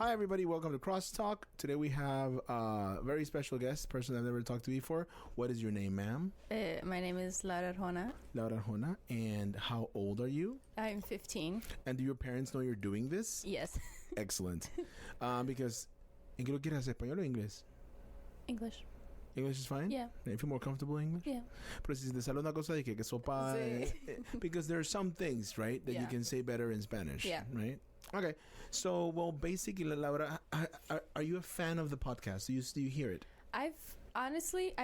Hi, everybody. Welcome to Cross Talk. Today we have a very special guest, person I've never talked to before. What is your name, ma'am? My name is Laura Arjona. Laura Arjona. And how old are you? I'm 15. And do your parents know you're doing this? Yes. Excellent. Because, ¿en qué lo quieres, español o inglés? English. English is fine? Yeah. You feel more comfortable in English? Yeah. Pero si te sale una cosa de que sopa... Sí. Because there are some things, right, that you can say better in Spanish. Yeah. Right? Okay. So, well, basically, Laura, are you a fan of the podcast? Do you hear it? I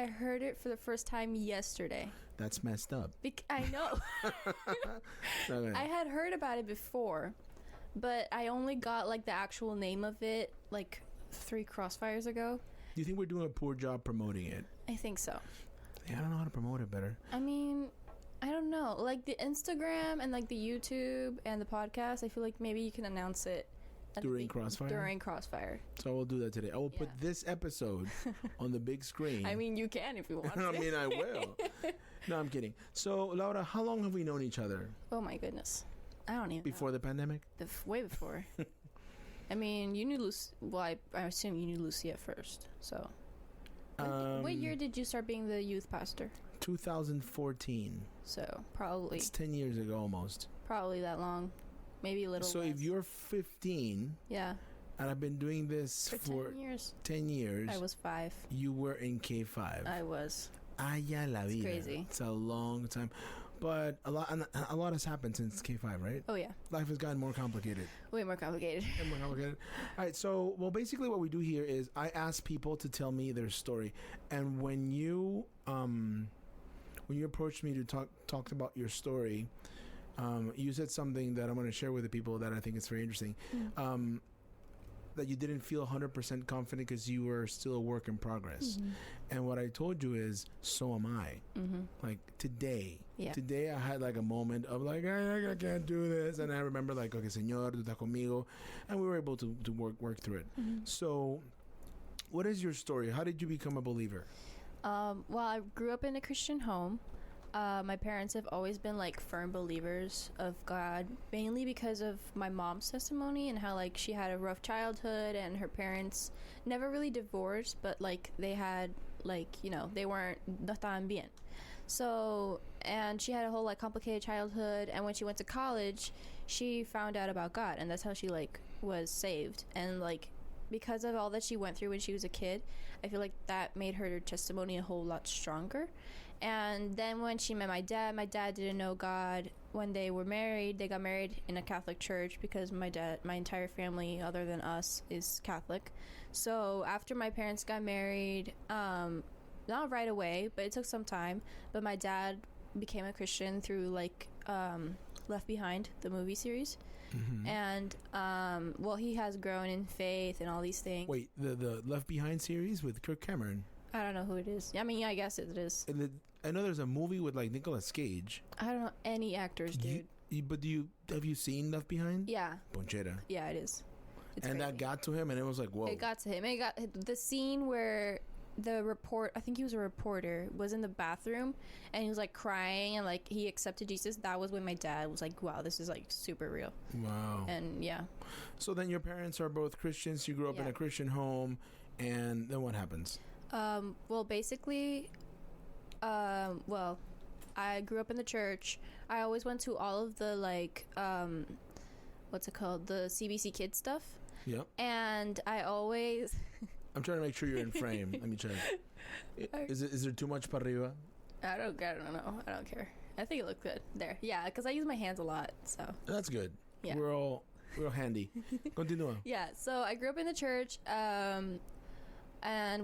heard it for the first time yesterday. That's messed up. I know. Okay. I had heard about it before, but I only got like the actual name of it like 3 Crossfires ago. Do you think we're doing a poor job promoting it? I think so. Yeah, I don't know how to promote it better. I mean, I don't know. Like the Instagram and like the YouTube and the podcast, I feel like maybe you can announce it during Crossfire? During Crossfire. So we'll do that today. I will put this episode on the big screen. I mean, you can if you want to. I mean, I will. No, I'm kidding. So, Laura, how long have we known each other? Oh, my goodness. I don't even Before know. the pandemic? Way before. I mean, you knew Lucia. Well, I assume you knew Lucia first. So, what year did you start being the youth pastor? 2014. So, probably. It's 10 years ago almost. Probably that long. Maybe a little So, less. if you're 15... Yeah. And I've been doing this for 10 years. 10 years. I was 5. You were in K5. I was. Ya la vida. It's crazy. It's a long time. But a lot has happened since K5, right? Oh, yeah. Life has gotten more complicated. Way more complicated. More complicated. All right. So, well, basically what we do here is I ask people to tell me their story. And when you approached me to talk about your story, you said something that I'm going to share with the people that I think is very interesting. Mm-hmm. That you didn't feel 100% confident because you were still a work in progress. Mm-hmm. And what I told you is, so am I. Mm-hmm. Like today. Yeah. Today I had like a moment of like, I can't do this. And I remember like, okay, Señor, tú estás conmigo. And we were able to work through it. Mm-hmm. So what is your story? How did you become a believer? Well, I grew up in a Christian home. My parents have always been like firm believers of God, mainly because of my mom's testimony and how like she had a rough childhood and her parents never really divorced, but like they had like, you know, they weren't no estaban bien. So, and she had a whole like complicated childhood, and when she went to college, she found out about God, and that's how she like was saved. And like because of all that she went through when she was a kid, I feel like that made her testimony a whole lot stronger. And then when she met my dad didn't know God. When they were married, they got married in a Catholic church because my entire family other than us is Catholic. So after my parents got married, not right away, but it took some time, but my dad became a Christian through like Left Behind, the movie series. Mm-hmm. And well, he has grown in faith and all these things. Wait, the Left Behind series with Kirk Cameron? I don't know who it is. I mean, yeah, I guess it is. I know there's a movie with like Nicolas Cage. I don't know any actors, dude. But have you seen Left Behind? Yeah. Ponchera. Yeah, it is. It's and crazy. That got to him, and it was like, whoa. It got to him. It got the scene where I think he was a reporter, was in the bathroom and he was like crying and like he accepted Jesus. That was when my dad was like, wow, this is like super real. Wow. And yeah. So then your parents are both Christians. You grew up in a Christian home, and then what happens? Well, basically, I grew up in the church. I always went to all of the like, what's it called? The CBC Kids stuff. Yep. And I always... I'm trying to make sure you're in frame. Let me check. Is there too much para arriba? I don't know. I don't care. I think it looked good. There. Yeah, because I use my hands a lot, so. That's good. Yeah. We're all handy. Continúa. Yeah, so I grew up in the church, and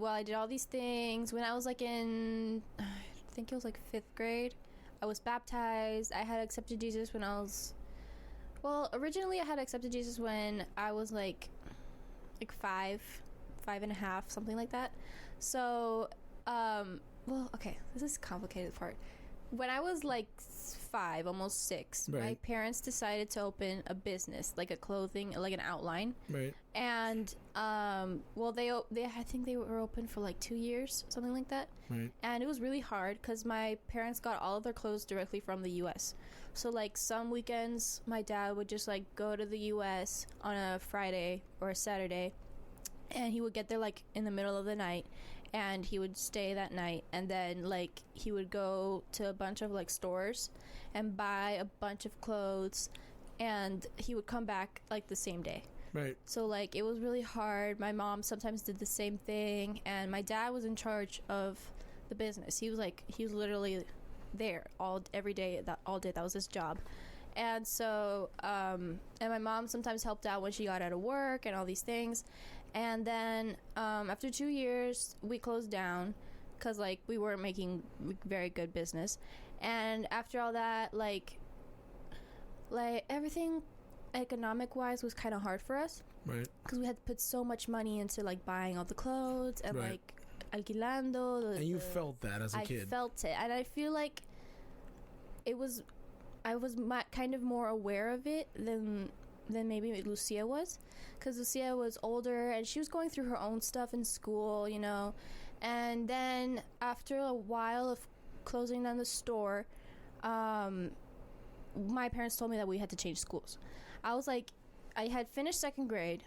well, I did all these things. When I was like in, I think it was like 5th grade, I was baptized. I had accepted Jesus when I was, well, originally I had accepted Jesus when I was like 5 and a half, something like that. So, well, okay, this is a complicated part. when I was like 5, almost 6, my Right. parents decided to open a business, like a clothing, like an outline. Right. And well, they I think they were open for like 2 years, something like that. Right. And it was really hard because my parents got all of their clothes directly from the U.S. So like some weekends, my dad would just like go to the U.S. on a Friday or a Saturday, and he would get there like in the middle of the night, and he would stay that night, and then like he would go to a bunch of like stores and buy a bunch of clothes, and he would come back like the same day. Right. So like it was really hard. My mom sometimes did the same thing, and my dad was in charge of the business. He was literally there every day, all day. That was his job. And so and my mom sometimes helped out when she got out of work and all these things. And then after 2 years we closed down because like we weren't making very good business. And after all that, like everything economic wise was kind of hard for us, Right. because we had to put so much money into like buying all the clothes and Right. like alquilando. And you felt that as a I kid. felt it, and I feel like I was kind of more aware of it than maybe Lucia was, because Lucia was older and she was going through her own stuff in school, you know. And then after a while of closing down the store, my parents told me that we had to change schools. I was like, I had finished 2nd grade.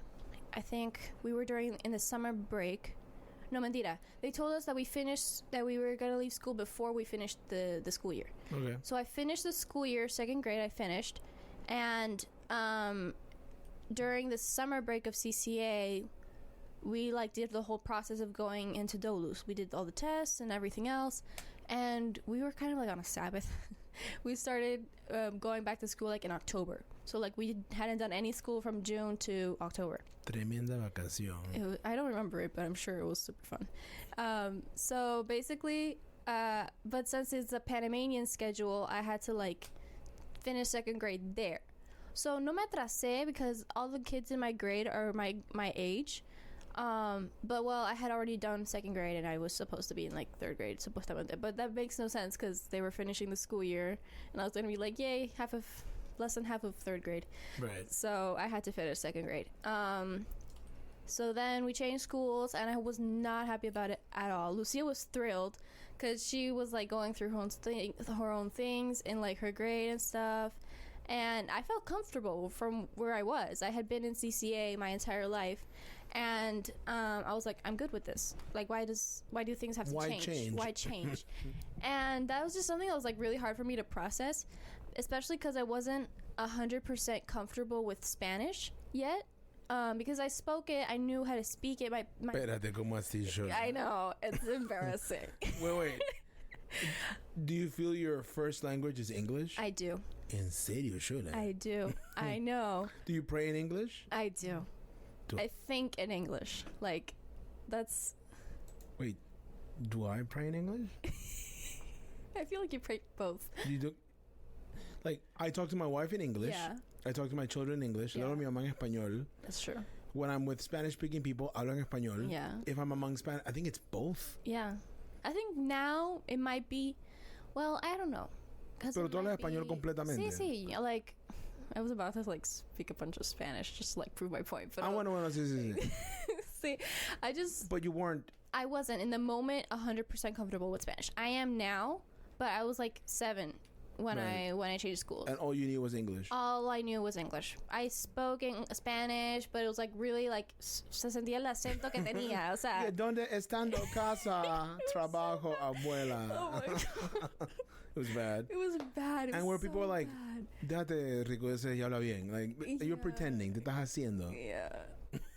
I think we were in the summer break. No, mentira. They told us that we were going to leave school before we finished the school year. Okay. So I finished the school year, 2nd grade, I finished. And during the summer break of CCA, we like did the whole process of going into Dolus. We did all the tests and everything else. And we were kind of like on a Sabbath. We started going back to school like in October. So like we hadn't done any school from June to October. Tremenda vacación. I don't remember it, but I'm sure it was super fun. So basically, but since it's a Panamanian schedule, I had to like finish 2nd grade there. So no me atrasé because all the kids in my grade are my age. But well, I had already done 2nd grade and I was supposed to be in like 3rd grade, supuestamente. But that makes no sense because they were finishing the school year and I was gonna be like, yay, less than half of 3rd grade. Right. So I had to finish 2nd grade. So then we changed schools and I was not happy about it at all. Lucia was thrilled because she was like going through her own things in like her grade and stuff. And I felt comfortable from where I was. I had been in CCA my entire life. And I was like, I'm good with this. Like, why do things have to change? Why change? And that was just something that was like really hard for me to process, especially because I wasn't 100% comfortable with Spanish yet. Because I spoke it, I knew how to speak it. Espérate, ¿cómo así yo? I know, it's embarrassing. Wait. Do you feel your first language is English? I do. En serio, Shula? I do. I know. Do you pray in English? I do. I think in English. Like, that's... Wait, do I pray in English? I feel like you pray both. You do? Like, I talk to my wife in English. Yeah. I talk to my children in English. Yeah. Hablo mi mamá en español. That's true. When I'm with Spanish-speaking people, hablo en español. Yeah. If I'm among Spanish, I think it's both. Yeah. I think now it might be... Well, I don't know. Pero tú hablas español completamente. Sí. Like, I was about to, like, speak a bunch of Spanish just to, like, prove my point. But Bueno, sí. See, But you weren't... I wasn't, in the moment, 100% comfortable with Spanish. I am now, but I was, like, 7 when I changed schools. And all you knew was English. All I knew was English. I spoke in Spanish, but it was like really like se sentía el acento que tenía, o sea. ¿Dónde estando casa, trabajo, abuela? Oh my god. It was bad. It was bad. And where people were like, bad. déjate rico ese y habla bien. Like, you're pretending, te estás haciendo. Yeah.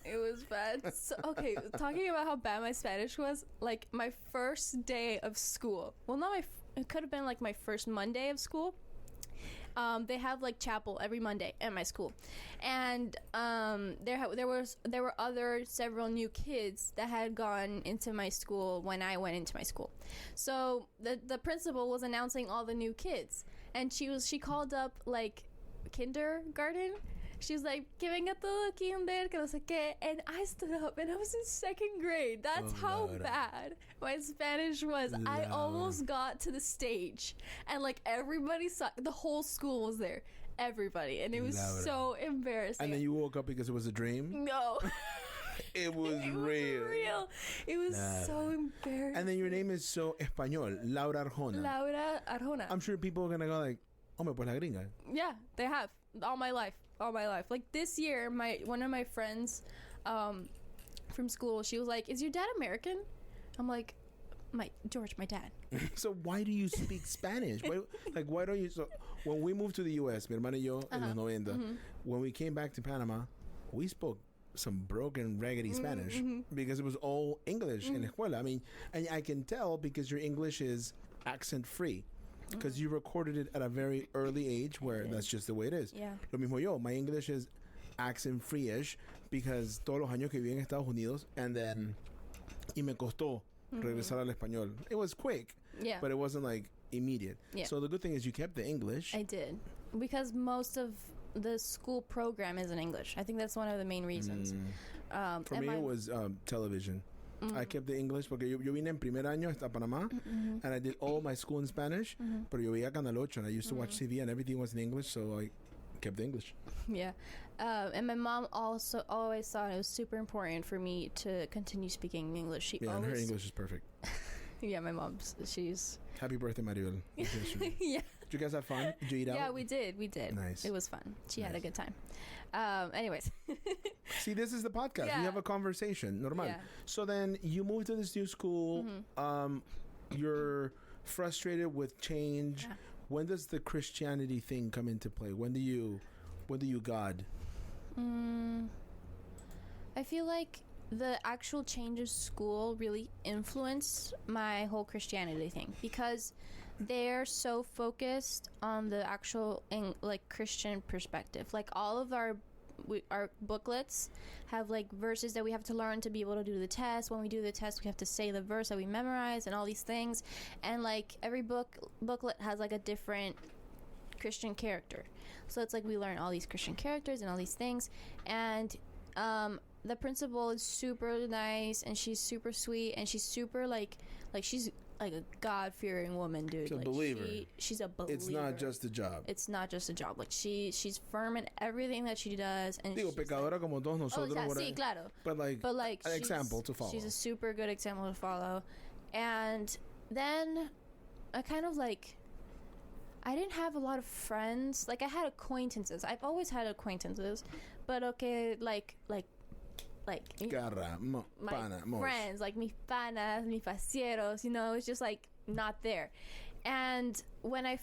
It was bad. So, okay, talking about how bad my Spanish was, like my first day of school. Well, not it could have been like my first Monday of school. They have like chapel every Monday at my school, and there were several new kids that had gone into my school when I went into my school. So the principal was announcing all the new kids, and she called up like kindergarten. She was like, que venga todo kinder, que no sé qué. And I stood up and I was in second grade. That's how bad my Spanish was. I almost got to the stage and like everybody saw, the whole school was there. Everybody. And it was so embarrassing. And then you woke up because it was a dream? No. It was real. It was so embarrassing. And then your name is so español, Laura Arjona. Laura Arjona. I'm sure people are going to go like, oh, me pues la gringa. Yeah, they have. All my life. Like this year, one of my friends from school, she was like, is your dad American? I'm like, my dad. So why do you speak Spanish? Why don't you? So when we moved to the U.S., mi hermana y yo, en los 90, when we came back to Panama, we spoke some broken, raggedy Spanish because it was all English in la escuela. I mean, and I can tell because your English is accent-free because you recorded it at a very early age where that's just the way it is. Yeah. Lo mismo yo. My English is accent-free-ish because todos los años que viví en Estados Unidos and then y me costó regresar al español. It was quick, but it wasn't like immediate. Yeah. So the good thing is you kept the English. I did because most of the school program is in English. I think that's one of the main reasons. For me, it was television. I kept the English porque yo vine en primer año a Panamá and I did all my school in Spanish, pero yo veía Canal 8 and I used to watch TV and everything was in English, so I kept the English. Yeah. And my mom also always thought it was super important for me to continue speaking English. And her English is perfect. Yeah, my mom's, she's... Happy birthday, Maribel. Yeah. Did you guys have fun? Did you eat out? Yeah, we did. Nice. It was fun. She had a good time. Anyways. See, this is the podcast. We have a conversation. Normal. Yeah. So then you moved to this new school. You're frustrated with change. Yeah. When does the Christianity thing come into play? When do you God? I feel like the actual change of school really influenced my whole Christianity thing because they're so focused on the actual Christian perspective. Like all of our booklets have like verses that we have to learn to be able to do the test. When we do the test, we have to say the verse that we memorize and all these things. And like every booklet has like a different Christian character. So it's like we learn all these Christian characters and all these things. And the principal is super nice and she's super sweet and she's super like she's like a God-fearing woman, dude. She's a like believer. She's a believer. It's not just a job. It's not just a job. Like she's firm in everything that she does. And digo, pecadora like, como todos nosotros. Sí, claro. But like an example to follow. She's a super good example to follow. And then I kind of like, I didn't have a lot of friends. Like I had acquaintances. I've always had acquaintances. But okay, like Garra, my pana, friends, like mis panas, mis facieros, you know, it's just like not there. And when I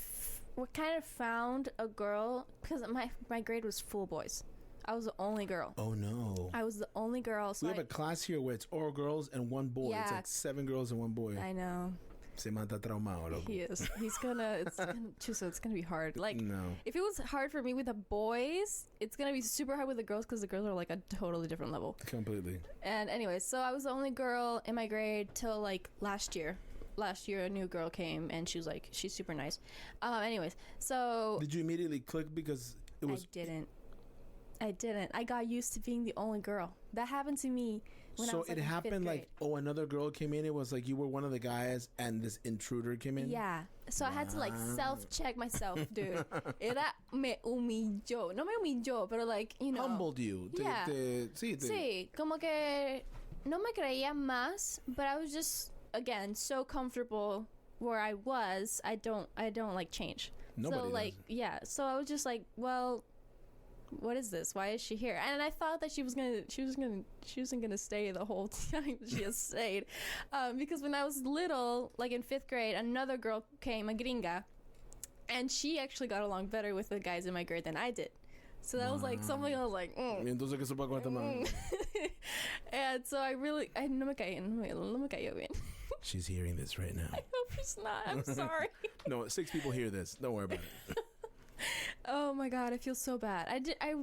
kind of found a girl, because my grade was full boys. I was the only girl. Oh no. I was the only girl. So we have a class here where it's all girls and one boy. Yeah. It's like 7 girls and 1 boy. I know. Se mata traumado, loco. He is. It's gonna be hard. Like, no. If it was hard for me with the boys, it's gonna be super hard with the girls because the girls are like a totally different level. Completely. And anyways, so I was the only girl in my grade till like last year. Last year, a new girl came and she's super nice. Anyways, so did you immediately click because it was? I didn't. I got used to being the only girl. That happened to me when I was like, it happened like, another girl came in. It was like you were one of the guys and this intruder came in. Yeah. So I had to like self-check myself, dude. Me humilló. No me humilló, pero like, you know. Humbled you. Yeah. Sí, como que no me creía más, but I was just, again, so comfortable where I was. I don't like change. Nobody so like, does. Yeah. So I was just like, well, what is this? Why is she here? And I thought that she wasn't gonna stay the whole time she has stayed, because when I was little, like in 5th grade, another girl came, a gringa, and she actually got along better with the guys in my grade than I did. So that was like something I was like, Entonces que sepa cuánto. And so no me cayó bien. She's hearing this right now. I hope she's not. I'm sorry. No, 6 people hear this. Don't worry about it. Oh my god, I feel so bad. I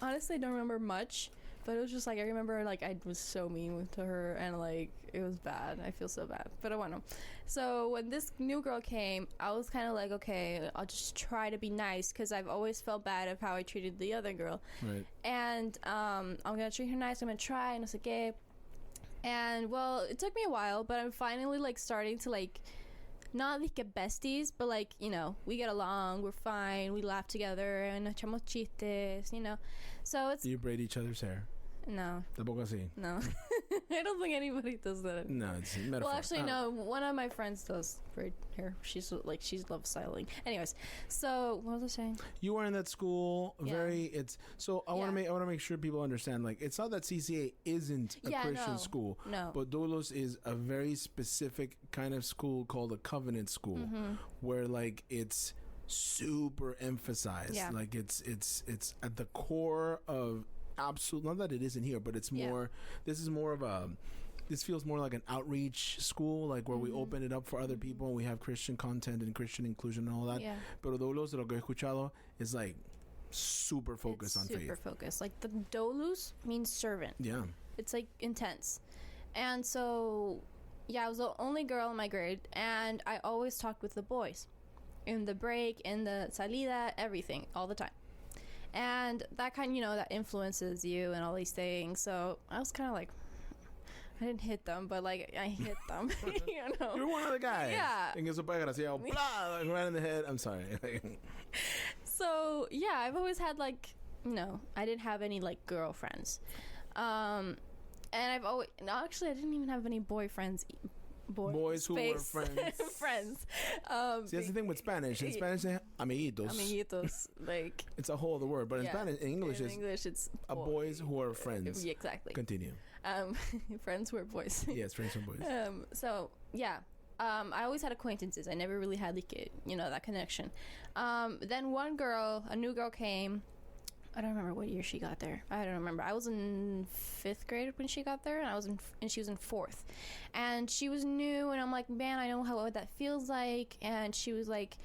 honestly don't remember much But it was just like, I remember like I was so mean to her, and like it was bad. I feel so bad. But I want to. So when this new girl came, I was kind of like, okay, I'll just try to be nice, because I've always felt bad of how I treated the other girl. Right. And I'm gonna treat her nice. I'm gonna try, and it's okay. And well, it took me a while, but I'm finally like starting to like, not like get besties, but like, you know, we get along, we're fine, we laugh together, and echamos chistes, you know. So it's... Do you braid each other's hair? No. Tampoco así? No. I don't think anybody does that. No, it's a metaphor. Well, actually, no. One of my friends does braid hair. She's like, she loves styling. Anyways, so what was I saying? You were in that school. I want to make sure people understand. Like, it's not that CCA isn't a Christian school. No. But Doulos is a very specific kind of school called a covenant school, where like it's super emphasized. Yeah. Like it's at the core of absolute. Not that it isn't here, but it's more. This is more of a. This feels more like an outreach school, like where we open it up for other people and we have Christian content and Christian inclusion and all that. Yeah. Pero Doulos, lo que he escuchado, is like super focused on faith. Super focused. Like the Doulos means servant. Yeah. It's like intense. And so, yeah, I was the only girl in my grade, and I always talked with the boys. In the break, in the salida, everything, all the time. And that kind, you know, that influences you and all these things. So I was kind of like, I didn't hit them, but like I hit them. You know, you're one of the guys. Yeah. And eso pega así, blah, right in the head. I'm sorry. So yeah, I've always had like, you know, I didn't have any like girlfriends, and I've always actually I didn't even have any boyfriends. Boys who were friends. Friends. See, that's the thing with Spanish. In Spanish, they amiguitos. Amiguitos, like it's a whole other word, but in Spanish, in English, it's boys who are friends. Yeah, exactly. Continue. Friends were boys. Yes, friends were boys. So yeah, I always had acquaintances. I never really had like that connection. Then one girl, a new girl came. I don't remember what year she got there. I don't remember. I was in 5th grade when she got there, and she was in 4th. And she was new, and I'm like, man, I know what that feels like. And she was like,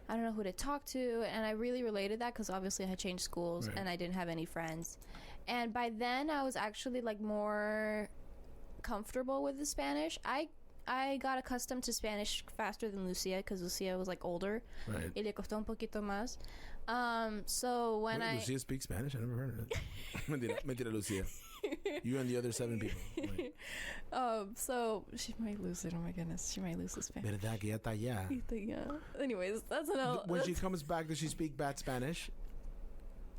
I don't know who to talk to. And I really related that because obviously I had changed schools, and I didn't have any friends. And by then I was actually like more comfortable with the Spanish. I got accustomed to Spanish faster than Lucia because Lucia was like older. Right. Y le costó un poquito más. So when Lucia speaks Spanish? I never heard of it. Mentira, Lucia. You and the other 7 people. Right. So she might lose it. Oh my goodness, she might lose the Spanish. Verdad que ya está allá. Anyways, that's enough. When she comes back, does she speak bad Spanish?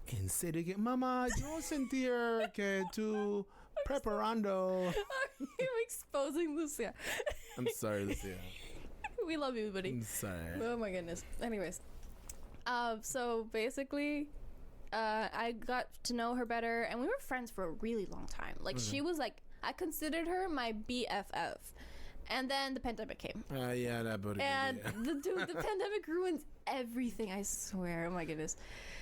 En serio que, Mama, yo sentir que tú preparando. I'm exposing Lucia. I'm sorry, Lucia. We love you, buddy. I'm sorry. Oh my goodness. Anyways, so basically, I got to know her better, and we were friends for a really long time. Like she was like, I considered her my BFF. And then the pandemic came. Yeah, that booty. And the pandemic ruins everything, I swear. Oh my goodness.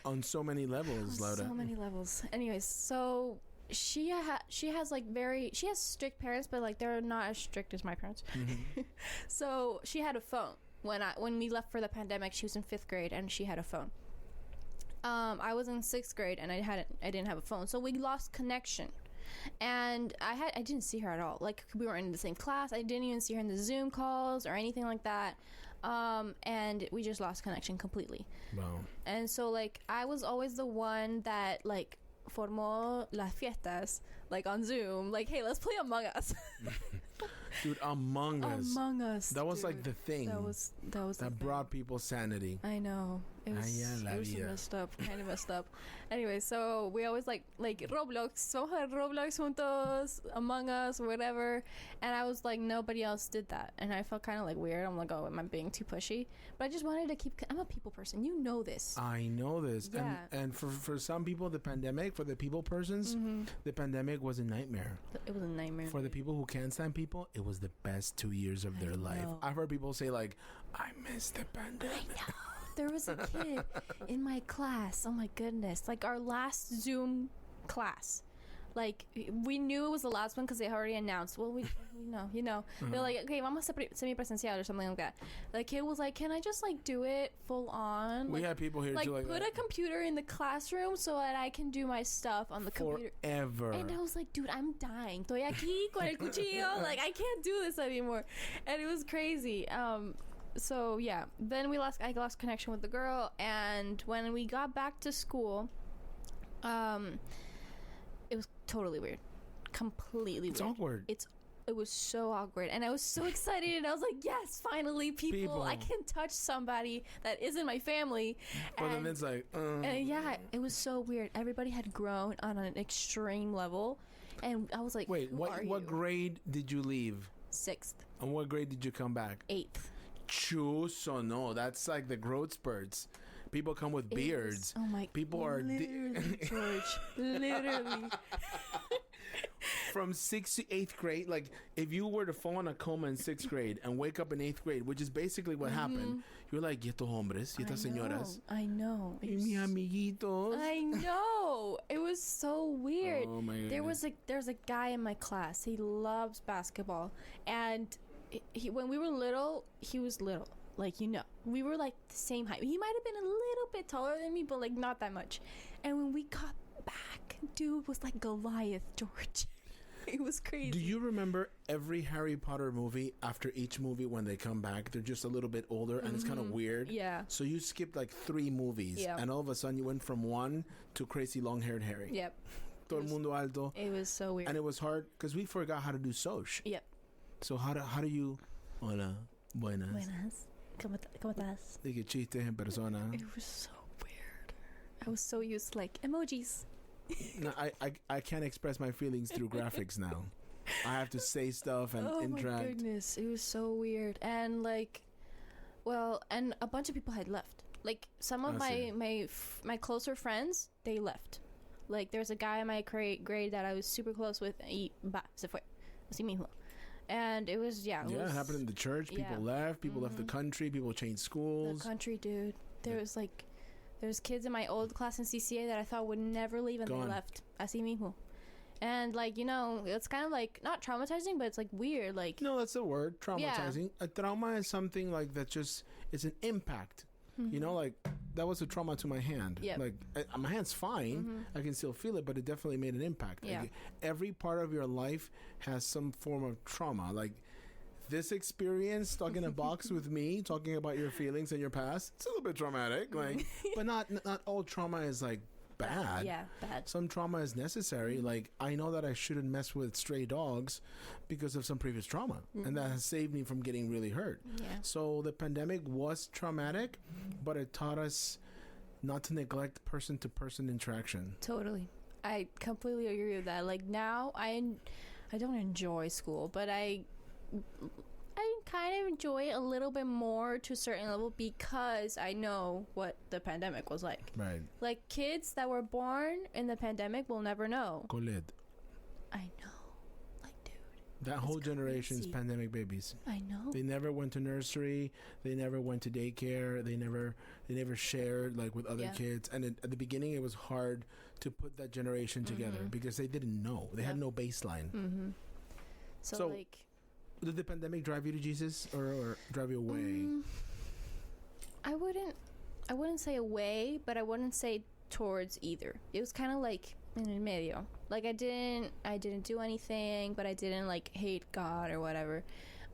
On so many levels, Laura. So many levels. Anyways, so she has strict parents, but like they're not as strict as my parents. Mm-hmm. So she had a phone when we left for the pandemic. She was in 5th grade and she had a phone. I was in 6th grade and I didn't have a phone, so we lost connection. And I didn't see her at all. Like we were in the same class. I didn't even see her in the Zoom calls or anything like that. And we just lost connection completely. Wow. And so like I was always the one that like formó las fiestas, like on Zoom, like, hey, let's play Among Us. Dude, Among Us. That was like the thing. That brought people sanity. I know. It was messed up. Kind of messed up. Anyway, so we always like Roblox. Vamos a Roblox juntos, Among Us, whatever. And I was like, nobody else did that. And I felt kind of like weird. I'm like, oh, am I being too pushy? But I just wanted to keep... I'm a people person. You know this. I know this. Yeah. And for some people, the pandemic, for the people persons, the pandemic was a nightmare. It was a nightmare. For the people who can't stand people, it was the best 2 years of their life. I've heard people say like, I miss the pandemic. I know. There was a kid in my class. Oh my goodness. Like our last Zoom class. Like, we knew it was the last one because they already announced. Well, we know, They're like, okay, vamos a semi-presencial or something like that. The kid was like, can I just, like, do it full on? We like, had people here like, too like put that. a computer in the classroom so that I can do my stuff on the computer. Forever. And I was like, dude, I'm dying. Estoy aquí con el cuchillo. Like, I can't do this anymore. And it was crazy. So, yeah. Then I lost connection with the girl. And when we got back to school, it was totally weird. Completely weird. It's awkward. It was so awkward. And I was so excited. And I was like, yes, finally, people. I can touch somebody that isn't my family. But then it's like... yeah, it was so weird. Everybody had grown on an extreme level. And I was like, wait, what grade did you leave? 6th. And what grade did you come back? 8th. Chuso, no. That's like the growth spurts. People come with beards. Oh my... People are... Literally, George. Literally. From 6th to 8th grade, like, if you were to fall in a coma in 6th grade and wake up in 8th grade, which is basically what happened, you're like, y estos hombres, y estas señoras. I know. Y mis amiguitos. I know. It was so weird. Oh my goodness. There's a guy in my class. He loves basketball. And when we were little, he was little. Like, we were like the same height. He might have been a little bit taller than me, but like not that much. And when we got back, dude was like Goliath, George. It was crazy. Do you remember every Harry Potter movie? After each movie, when they come back, they're just a little bit older, and it's kind of weird. Yeah. So you skipped like 3 movies, and all of a sudden you went from 1 to crazy long-haired Harry. Yep. Todo el mundo alto. It was so weird. And it was hard because we forgot how to do soch. Yep. So how do you... Hola, buenas. Buenas. ¿Cómo estás? De que chistes en persona. It was so weird. I was so used to like emojis. No, I can't express my feelings through graphics now. I have to say stuff and interact. Oh my goodness, it was so weird. And like, and a bunch of people had left. Like, some of my closer friends, they left. Like, there's a guy in my grade that I was super close with. Se fue. Así mismo. And it was, it happened in the church. People left. People left the country. People changed schools. The country, dude. There's kids in my old class in CCA that I thought would never leave, and they left. Así mismo. And, like, it's kind of, like, not traumatizing, but it's, like, weird. Like, no, that's the word. Traumatizing. A trauma is something, like, that just... It's an impact. Like, that was a trauma to my hand. Yep. Like, my hand's fine. I can still feel it, but it definitely made an impact. Yeah. Like, every part of your life has some form of trauma. Like, this experience, stuck in a box with me, talking about your feelings and your past, it's a little bit traumatic. Like, but not all trauma is, like, bad. Yeah, bad. Some trauma is necessary. Like, I know that I shouldn't mess with stray dogs because of some previous trauma, and that has saved me from getting really hurt. Yeah. So the pandemic was traumatic, but it taught us not to neglect person-to-person interaction. Totally. I completely agree with that. Like, now I don't enjoy school, but I kind of enjoy it a little bit more to a certain level because I know what the pandemic was like. Right. Like, kids that were born in the pandemic will never know. Colette. I know. Like, dude. That whole generation's pandemic babies. I know. They never went to nursery. They never went to daycare. They never shared, like, with other kids. And at the beginning, it was hard to put that generation together because they didn't know. They had no baseline. Mm-hmm. So, like... Did the pandemic drive you to Jesus or drive you away? I wouldn't say away, but I wouldn't say towards either. It was kind of like in el medio. Like, I didn't do anything, but I didn't, like, hate God or whatever.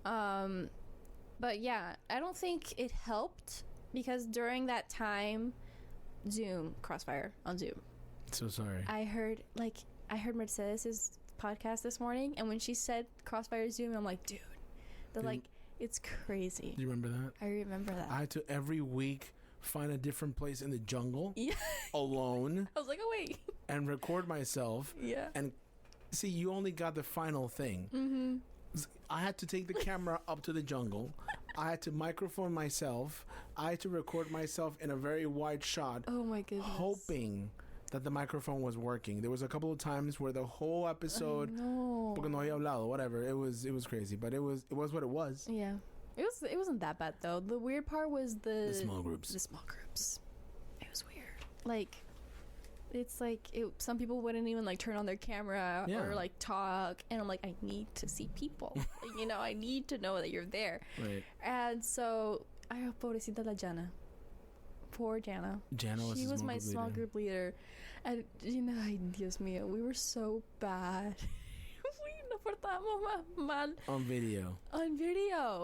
But yeah, I don't think it helped because during that time, Crossfire on Zoom. So sorry. I heard Mercedes' podcast this morning, and when she said Crossfire Zoom, I'm like, dude, like, it's crazy. Do you remember that? I remember that. I had to every week find a different place in the jungle alone. I was like, oh wait, and record myself. Yeah. And see, you only got the final thing. I had to take the camera up to the jungle. I had to microphone myself. I had to record myself in a very wide shot. Oh my goodness. Hoping that the microphone was working. There was a couple of times where the whole episode, porque no había hablado, whatever. It was crazy, but it was what it was. Yeah, it wasn't that bad though. The weird part was the small groups. The small groups. It was weird. Like, it's like some people wouldn't even like turn on their camera or like talk, and I'm like, I need to see people. You know, I need to know that you're there. Right. And so pobrecita la Jana. Poor Jana. She was my small group leader. And you know, ay, Dios mío, we were so bad. We nos portábamos mal. On video.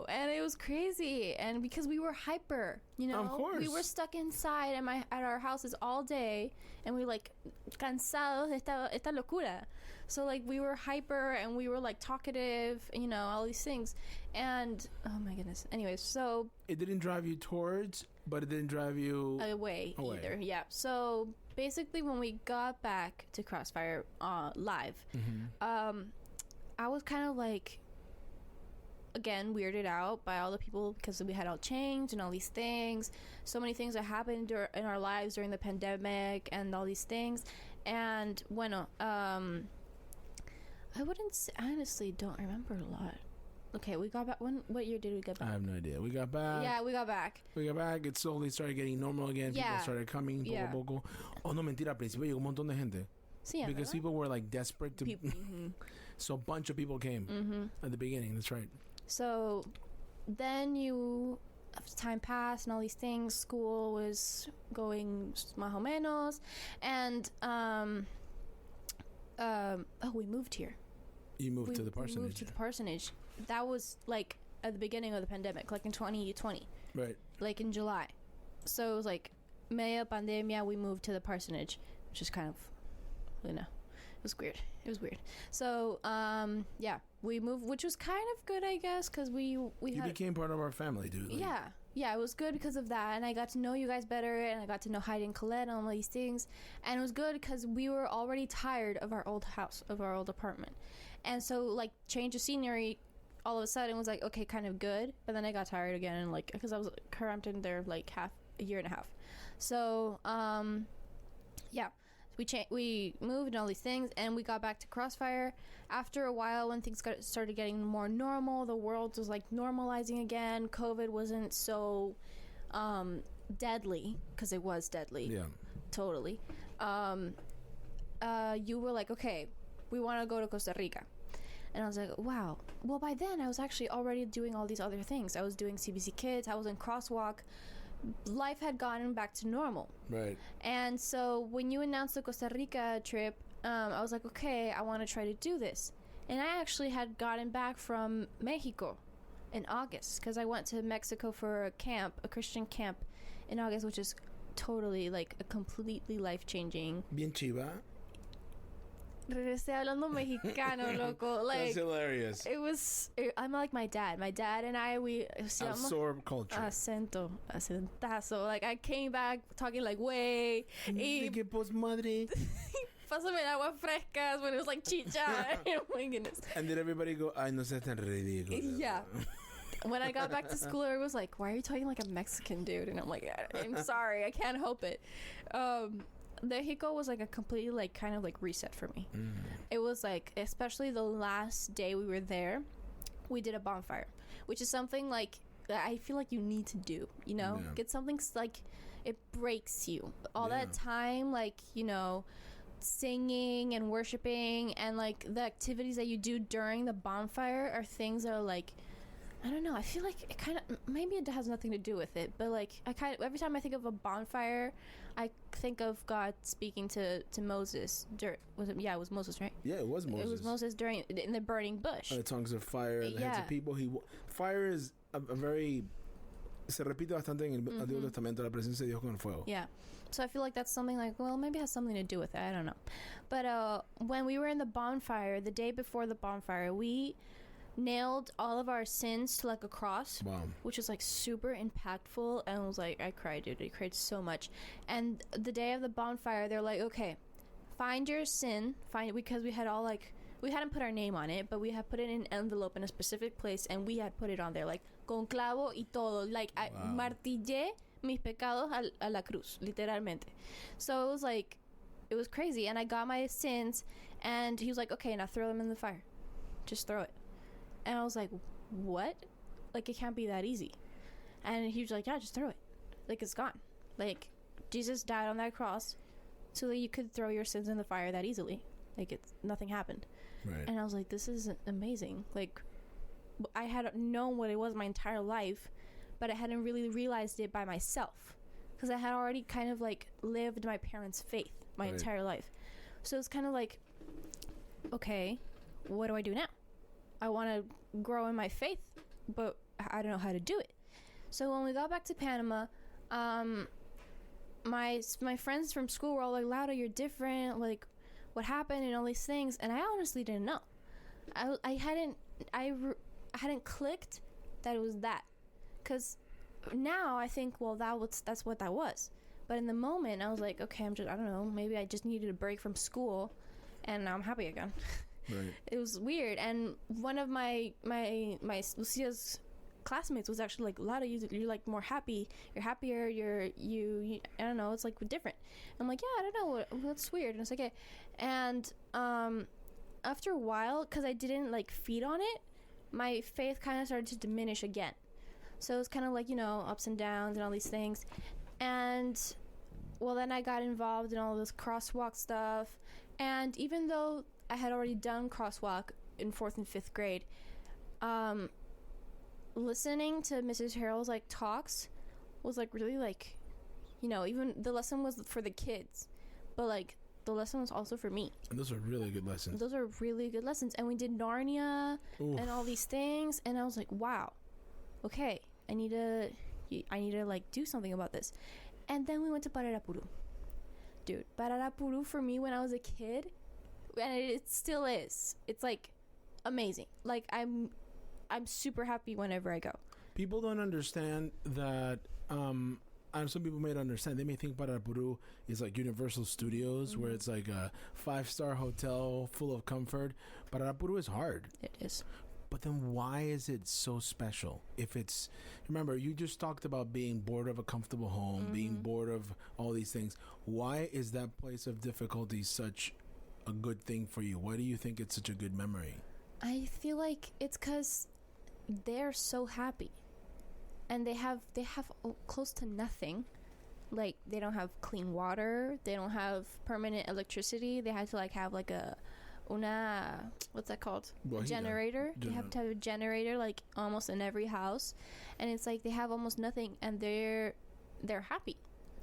And it was crazy. And because we were hyper, you know. Of course. We were stuck inside at our houses all day, and we were like cansados de esta locura. So like we were hyper and we were like talkative, you know, all these things. And oh my goodness. Anyways, so it didn't drive you towards, but it didn't drive you away either. Yeah. So basically, when we got back to Crossfire live, I was kind of like, again, weirded out by all the people because we had all changed and all these things. So many things that happened in our lives during the pandemic and all these things. And bueno, I wouldn't say, I honestly don't remember a lot. Okay, we got back. What year did we get back? I have no idea. We got back. Yeah, we got back. It slowly started getting normal again. Yeah. People started coming poco a poco. Oh, no, mentira. Al principio llegó un montón de gente. Sí, because ¿verdad? people were like desperate to... So a bunch of people came at the beginning. That's right. So then as time passed and all these things, school was going más o menos. And, we moved here. You moved to the parsonage. We moved to the parsonage. That was like at the beginning of the pandemic, like in 2020. Right. Like in July. So it was like media pandemia, we moved to the parsonage, which is kind of, you know, it was weird. So, yeah, we moved, which was kind of good, I guess, because you became part of our family, dude. Like, yeah, it was good because of that, and I got to know you guys better, and I got to know Heidi and Colette and all these things, and it was good because we were already tired of our old house, of our old apartment, and so like change of scenery all of a sudden was like, okay, kind of good, but then I got tired again, and like because I was cramped in there like a year and a half. So yeah, we moved and all these things, and we got back to Crossfire after a while. When things started getting more normal, the world was like normalizing again. COVID wasn't so deadly, because it was deadly. Yeah, totally. You were like, okay, we want to go to Costa Rica. And I was like, wow. Well, by then, I was actually already doing all these other things. I was doing CBC Kids. I was in Crosswalk. Life had gotten back to normal. Right. And so when you announced the Costa Rica trip, I was like, okay, I want to try to do this. And I actually had gotten back from Mexico in August, because I went to Mexico for a Christian camp in August, which is totally like a completely life-changing. Bien chiva. Regresé hablando mexicano, loco. Like, that's hilarious. I'm like my dad. My dad and I, we absorb culture. Acentazo. Like, I came back talking like, wey. ¿De qué pos madre? Pásame el agua frescas when it was like chicha. Oh my goodness. And did everybody go, ay, no seas tan ridículo? Yeah. When I got back to school, everyone was like, why are you talking like a Mexican dude? And I'm like, I'm sorry, I can't help it. Mexico was like a completely like kind of like reset for me. It was like, especially the last day we were there, we did a bonfire, which is something like that I feel like you need to do, you know? Get something like, it breaks you all that time, like, you know, singing and worshiping, and like the activities that you do during the bonfire are things that are like, I don't know, I feel like it kind of, maybe it has nothing to do with it, but like I kind of, every time I think of a bonfire, I think of God speaking to Moses. It was Moses, right? Yeah, it was Moses. It was Moses in the burning bush. The tongues of fire, the heads of people. Fire is a very, se repite bastante en el Antiguo Testamento, la presencia de Dios con el fuego. Yeah. So I feel like that's something like, well, maybe it has something to do with it. I don't know. But when we were in the bonfire, the day before the bonfire, we nailed all of our sins to like a cross. Wow. Which was like super impactful, and was like, I cried, dude. I cried so much. And the day of the bonfire, they're like, okay, find your sin, because we had all like, we hadn't put our name on it, but we had put it in an envelope in a specific place, and we had put it on there like con clavo y todo, like I martillé mis pecados a la cruz, literalmente. So it was like, it was crazy, and I got my sins, and he was like, okay, now throw them in the fire, just throw it. And I was like, what? Like, it can't be that easy. And he was like, yeah, just throw it. Like, it's gone. Like, Jesus died on that cross so that you could throw your sins in the fire that easily. Like, it's nothing happened. Right. And I was like, this is amazing. Like, I had known what it was my entire life, but I hadn't really realized it by myself, because I had already kind of like lived my parents' faith my entire life. So it's kind of like, okay, what do I do now? I want to grow in my faith, but I don't know how to do it. So when we got back to Panama, my friends from school were all like, Laura, you're different, like, what happened and all these things, and I honestly didn't know. I hadn't clicked that it was that, because now I think, well, that's what that was. But in the moment, I was like, okay, I don't know, maybe I just needed a break from school, and now I'm happy again. Right. It was weird. And one of my Lucia's classmates was actually like, Lada, you're like more happy, you're happier, you I don't know, it's like different. I'm like, yeah, I don't know, what's weird. And it's like, okay. And after a while, because I didn't like feed on it, my faith kind of started to diminish again. So it was kind of like, ups and downs and all these things. And well, then I got involved in all this crosswalk stuff. And even though I had already done crosswalk in 4th and 5th grade, listening to Mrs. Harrell's like talks was like really like, even the lesson was for the kids, but like the lesson was also for me. And those are really good lessons. Those are really good lessons. And we did Narnia. Oof. And all these things, and I was like, wow, okay, I need to like do something about this. And then we went to Pararapuru. Dude, Pararapuru for me when I was a kid, and it still is, it's like amazing. Like I'm super happy whenever I go. People don't understand that. And some people may not understand. They may think Pararapuru is like Universal Studios, mm-hmm. where it's like a 5-star hotel full of comfort. Pararapuru is hard. It is. But then why is it so special? If it's, remember, you just talked about being bored of a comfortable home, mm-hmm. being bored of all these things. Why is that place of difficulty such a good thing for you? Why do you think it's such a good memory? I feel like it's because they're so happy. And they have close to nothing. Like, they don't have clean water. They don't have permanent electricity. They had to like have like what's that called? Generator. They have to have a generator like almost in every house. And it's like they have almost nothing, and they're happy.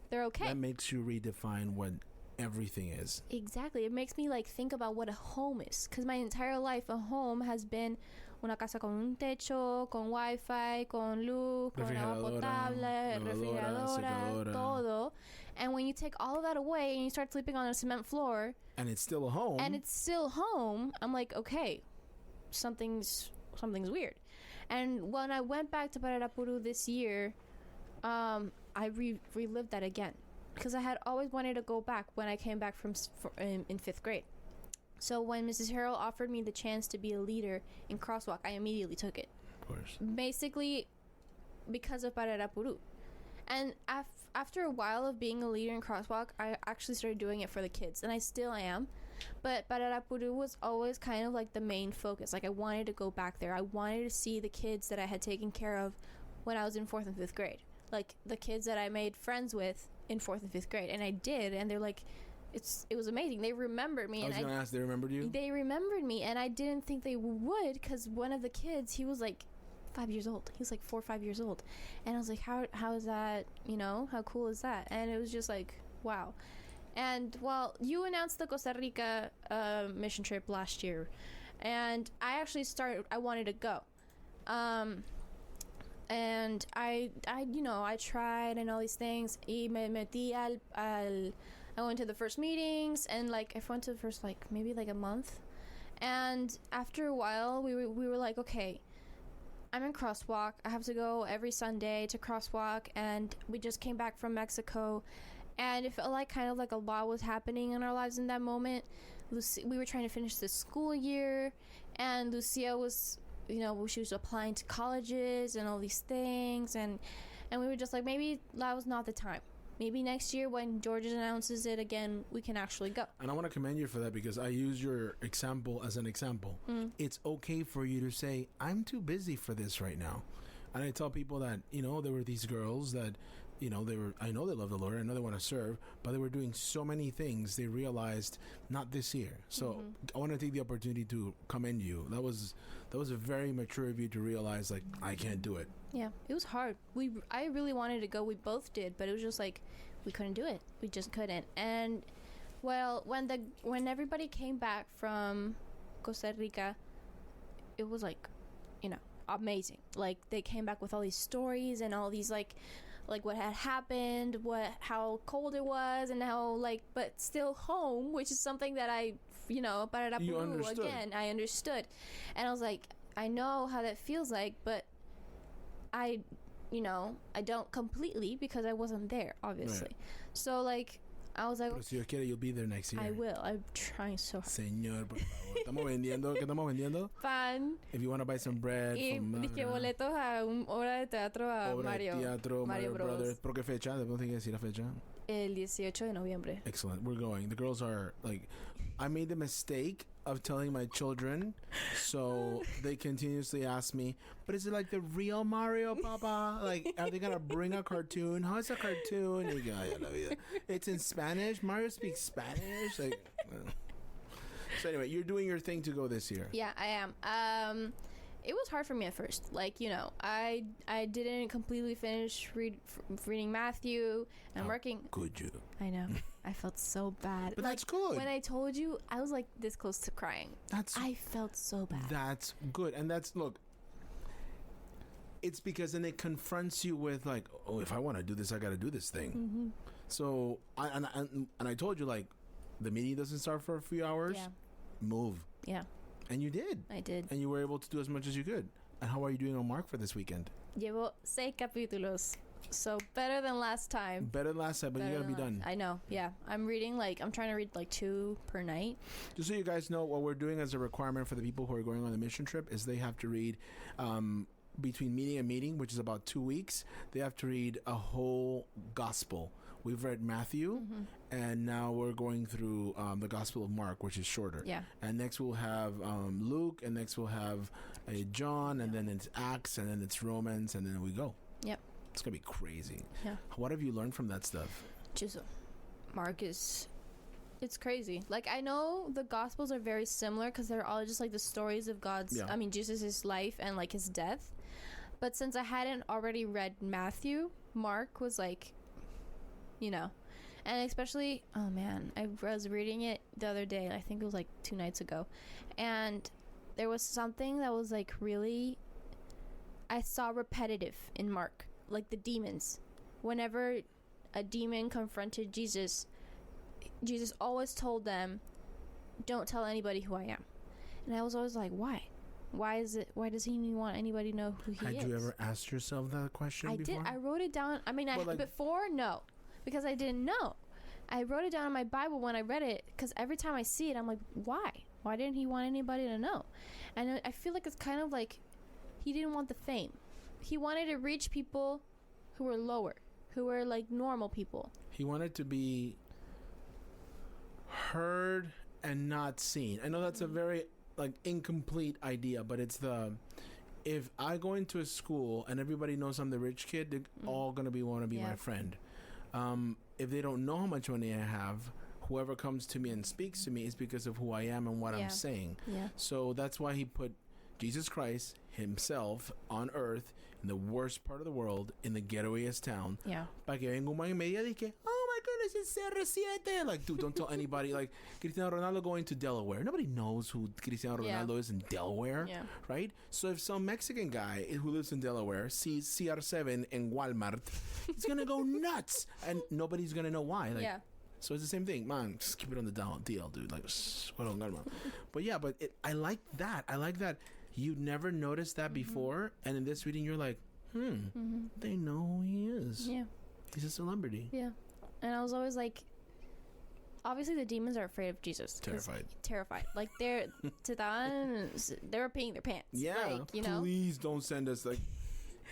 They're okay. That makes you redefine what everything is. Exactly. It makes me like think about what a home is, because my entire life a home has been una casa con un techo, con wifi, con luz, con agua potable, refrigeradora, todo. And when you take all of that away and you start sleeping on a cement floor, and it's still a home, I'm like, okay, something's weird. And when I went back to Pararapuru this year, I relived that again, because I had always wanted to go back when I came back in 5th grade. So when Mrs. Harrell offered me the chance to be a leader in Crosswalk, I immediately took it. Of course. Basically, because of Pararapuru. And after a while of being a leader in Crosswalk, I actually started doing it for the kids, and I still am. But Pararapuru was always kind of like the main focus. Like, I wanted to go back there. I wanted to see the kids that I had taken care of when I was in 4th and 5th grade. Like, the kids that I made friends with in 4th and 5th grade. And I did, and they're like... It was amazing. They remembered me. I was going to ask, they remembered you? They remembered me, and I didn't think they would, because one of the kids, he was like 5 years old. He was like 4 or 5 years old. And I was like, how is that, how cool is that? And it was just like, wow. And, well, you announced the Costa Rica mission trip last year, and I actually I wanted to go. And I tried and all these things. Y me metí I went to the first meetings, and like I went to the first like maybe like a month, and after a while we were like, okay, I'm in Crosswalk. I have to go every Sunday to Crosswalk, and we just came back from Mexico, and it felt like kind of like a lot was happening in our lives in that moment. We were trying to finish the school year, and Lucia was, she was applying to colleges and all these things, and we were just like, maybe that was not the time. Maybe next year when George announces it again, we can actually go. And I want to commend you for that, because I use your example as an example. It's okay for you to say, I'm too busy for this right now. And I tell people that, there were these girls that, I know they love the Lord. I know they want to serve, but they were doing so many things. They realized not this year. So I want to take the opportunity to commend you. That was a very mature of you to realize, like, I can't do it. Yeah, it was hard. I really wanted to go. We both did, but it was just like we couldn't do it. We just couldn't. And well, when everybody came back from Costa Rica, it was like, amazing. Like, they came back with all these stories and all these like what had happened, how cold it was, and how but still home, which is something that I, You understood. Again, I understood, and I was like, I know how that feels like, but I don't completely, because I wasn't there, obviously. Right. So I was like, Pero si Dios quiere, you'll be there next year. I will. I'm trying so hard. Señor, por favor. Estamos vendiendo. ¿Qué estamos vendiendo? Pan. If you want to buy some bread. Y dije boletos a una obra de teatro a obra Mario. De teatro, Mario Brothers. ¿Por qué fecha? Después tengo que decir la fecha. El 18 de noviembre. Excellent. We're going. The girls are I made the mistake of telling my children, so they continuously ask me, but is it like the real Mario, Papa? Are they gonna bring a cartoon? How is a cartoon? And you go, it's in Spanish. Mario speaks Spanish. So anyway, you're doing your thing to go this year. Yeah, I am. It was hard for me at first. I didn't completely finish reading Matthew. I'm working. Could you? I know. I felt so bad. But that's good. When I told you, I was this close to crying. I felt so bad. That's good. And look, it's because then it confronts you with if I want to do this, I got to do this thing. Mm-hmm. So I told you, the meeting doesn't start for a few hours. Yeah. Move. Yeah. And you did. I did. And you were able to do as much as you could. And how are you doing on Mark for this weekend? Llevo 6 capítulos. So better than last time. Better than last time, but you gotta be done. I know, yeah. I'm reading, I'm trying to read 2 per night. Just so you guys know, what we're doing as a requirement for the people who are going on the mission trip is they have to read, between meeting and meeting, which is about 2 weeks, they have to read a whole gospel. We've read Matthew, and now we're going through the Gospel of Mark, which is shorter. Yeah. And next we'll have Luke, and next we'll have John, and then it's Acts, and then it's Romans, and then we go. Yep. It's going to be crazy. Yeah. What have you learned from that stuff? Just, Mark it's crazy. I know the Gospels are very similar because they're all just the stories of Jesus' life and his death. But since I hadn't already read Matthew, Mark was and especially, oh man, I was reading it the other day. I think it was 2 nights ago, and there was something that was really, I saw repetitive in Mark, the demons. Whenever a demon confronted Jesus always told them, "Don't tell anybody who I am." And I was always why? Why does he want anybody to know who he is? Had you ever asked yourself that question before? I did. I wrote it down. I mean, before, no. Because I didn't know. I wrote it down in my Bible when I read it, because every time I see it, I'm why? Why didn't he want anybody to know? And I feel it's kind of he didn't want the fame. He wanted to reach people who were lower, who were normal people. He wanted to be heard and not seen. I know that's a very incomplete idea, but it's if I go into a school and everybody knows I'm the rich kid, they're all going to want to be my friend. If they don't know how much money I have, whoever comes to me and speaks to me is because of who I am and what I'm saying. Yeah. So that's why he put Jesus Christ himself on earth in the worst part of the world, in the ghettoiest town. Yeah. Para que venga un man en media y que, oh my goodness, it's CR7. Dude, don't tell anybody. Cristiano Ronaldo going to Delaware. Nobody knows who Cristiano Ronaldo is in Delaware. Yeah. Right? So if some Mexican guy who lives in Delaware sees CR7 in Walmart, he's going to go nuts. And nobody's going to know why. Yeah. So it's the same thing. Man, just keep it on the DL, dude. But yeah, I like that. I like that. You never noticed that before, and in this reading, you're they know who he is. Yeah. He's a celebrity. Yeah. And I was always obviously the demons are afraid of Jesus. Terrified. They were peeing their pants. Yeah. Please don't send us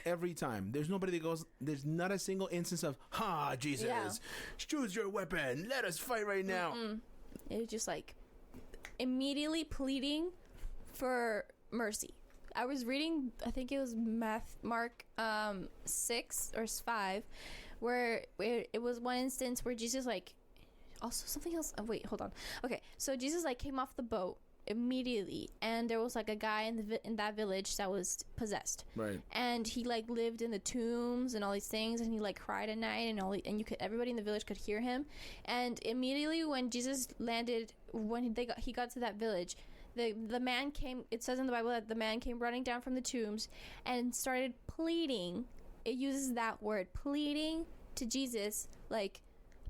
every time. There's nobody that goes, there's not a single instance of, Jesus, choose your weapon. Let us fight right now. It was just immediately pleading for mercy. I was reading, I think it was Mark 6 or 5, where it was one instance where Jesus like, also something else. Oh, wait, hold on. Okay, so Jesus like came off the boat immediately, and there was like a guy in that village that was possessed, right? And he like lived in the tombs and all these things, and he like cried at night, and you could, everybody in the village could hear him. And immediately when Jesus landed, when he got to that village, the man came, it says in the Bible that the man came running down from the tombs and started pleading. It uses that word, pleading, to Jesus, like,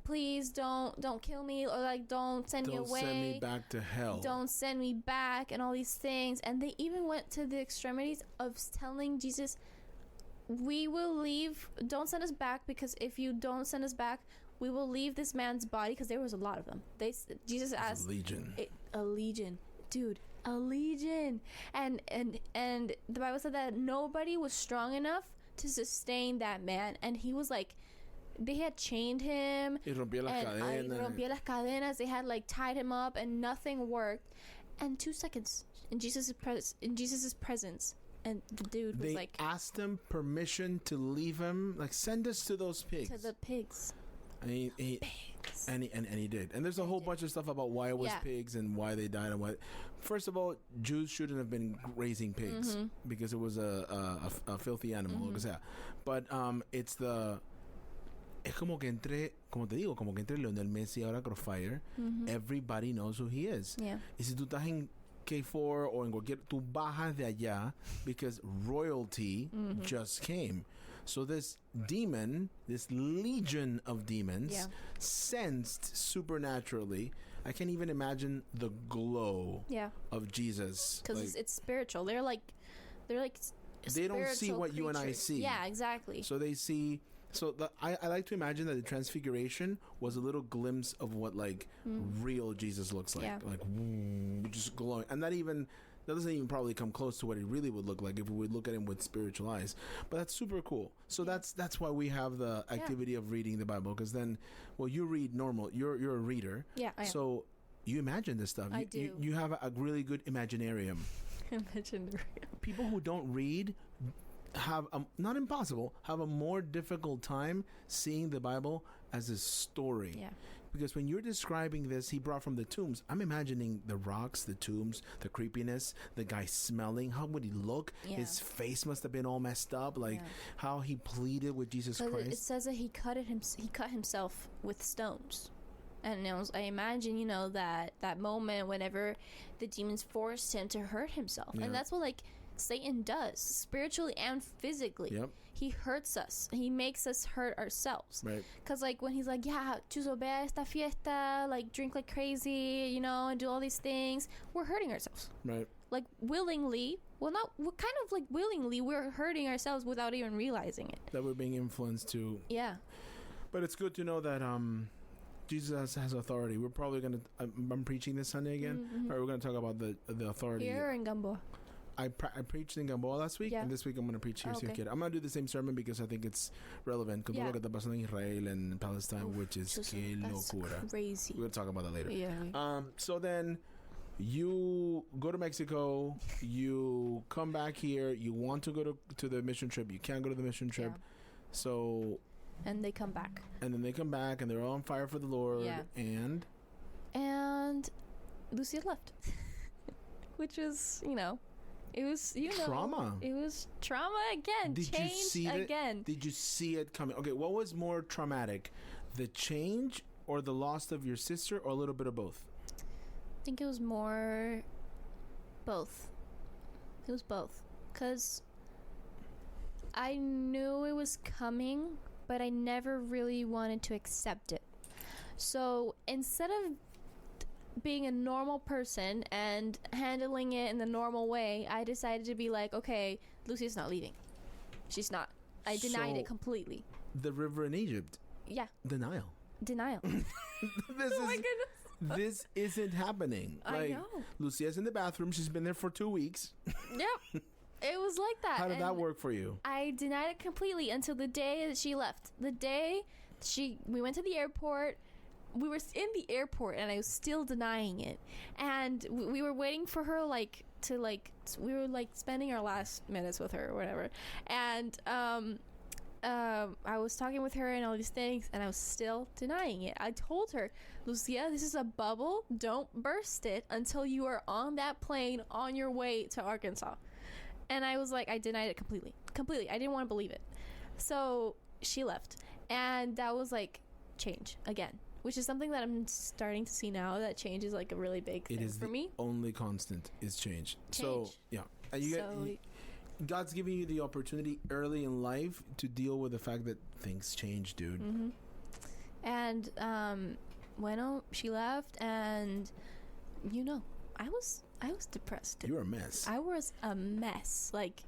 please don't kill me, or like don't send me away, don't send me back to hell, don't send me back, and all these things. And they even went to the extremities of telling Jesus, we will leave, don't send us back, because if you don't send us back, we will leave this man's body, because there was a lot of them. Jesus asked, a legion, dude, a legion. And the Bible said that nobody was strong enough to sustain that man, and he was like, they had chained him, rompía las cadenas. They had like tied him up, and nothing worked. And 2 seconds in Jesus' presence, and the dude was like, asked him permission to leave him, like, send us to those pigs, to the pigs. And he did. And there's a whole bunch of stuff about why it was pigs and why they died and what. First of all, Jews shouldn't have been raising pigs because it was a filthy animal, lo que sea. But it's the. Es como que entre Lionel Messi ahora Crossfire, everybody knows who he is. Yeah. Y si tú estás en K4 o en cualquier, tú bajas de allá because royalty just came. So this demon, this legion of demons, sensed supernaturally. I can't even imagine the glow of Jesus. Because like, it's spiritual. They're like they don't see what you and I see. Yeah, exactly. So they see. So I like to imagine that the transfiguration was a little glimpse of what like real Jesus looks like, like just glowing, and that doesn't even probably come close to what it really would look like if we would look at him with spiritual eyes. But that's super cool. So that's why we have the activity of reading the Bible, because then, well, you read normal. You're a reader. Yeah, I am. So you imagine this stuff. I do. You have a really good imaginarium. People who don't read have not impossible, have a more difficult time seeing the Bible as a story. Yeah. Because when you're describing this, he brought from the tombs, I'm imagining the rocks, the tombs, the creepiness, the guy smelling. How would he look? Yeah. His face must have been all messed up. Like how he pleaded with Jesus Christ. It says that he cut himself with stones. And I imagine, that moment whenever the demons forced him to hurt himself. And that's what like Satan does, spiritually and physically. He hurts us. He makes us hurt ourselves. Right. Because like when he's like, chuzo, ve a esta fiesta, like drink like crazy, and do all these things, we're hurting ourselves. Right. Like willingly, we're hurting ourselves without even realizing it. That we're being influenced to. Yeah. But it's good to know that Jesus has authority. We're probably going to, I'm preaching this Sunday again, or we're going to talk about the authority. Here in Gamboa. I preached in Gamboa last week, and this week I'm going to preach here. Okay. I'm going to do the same sermon because I think it's relevant. Because lo que está pasando en Israel and Palestine, which is que locura. Crazy. We're going to talk about that later. Yeah. So then you go to Mexico, you come back here, you want to go to the mission trip, you can't go to the mission trip. So... And they come back. And then they come back, and they're all on fire for the Lord. Yeah. And Lucia left. Which was, it was, trauma. It was trauma again. Change again. Did you see it coming? Okay, what was more traumatic? The change or the loss of your sister, or a little bit of both? I think it was more both. It was both. Because I knew it was coming, but I never really wanted to accept it. So instead of being a normal person and handling it in the normal way, I decided to be like, okay, Lucia's not leaving. She's not. I denied it completely. The river in Egypt. Yeah. Denial. Oh my goodness. This isn't happening. I know. Lucia's in the bathroom. She's been there for 2 weeks. Yep. It was like that. How did that work for you? I denied it completely until the day that she left. The day we went to the airport. We were in the airport and I was still denying it. And we were waiting for her we were spending our last minutes with her or whatever. And I was talking with her and all these things, and I was still denying it. I told her, Lucia, this is a bubble. Don't burst it until you are on that plane on your way to Arkansas. And I was like, I denied it completely. I didn't want to believe it. So she left, and that was like change again, which is something that I'm starting to see now, that change is like a really big thing for me. The only constant is change. So yeah, and God's giving you the opportunity early in life to deal with the fact that things change, dude. Mm-hmm. And bueno, she left, and I was depressed. You were a mess. I was a mess. Like,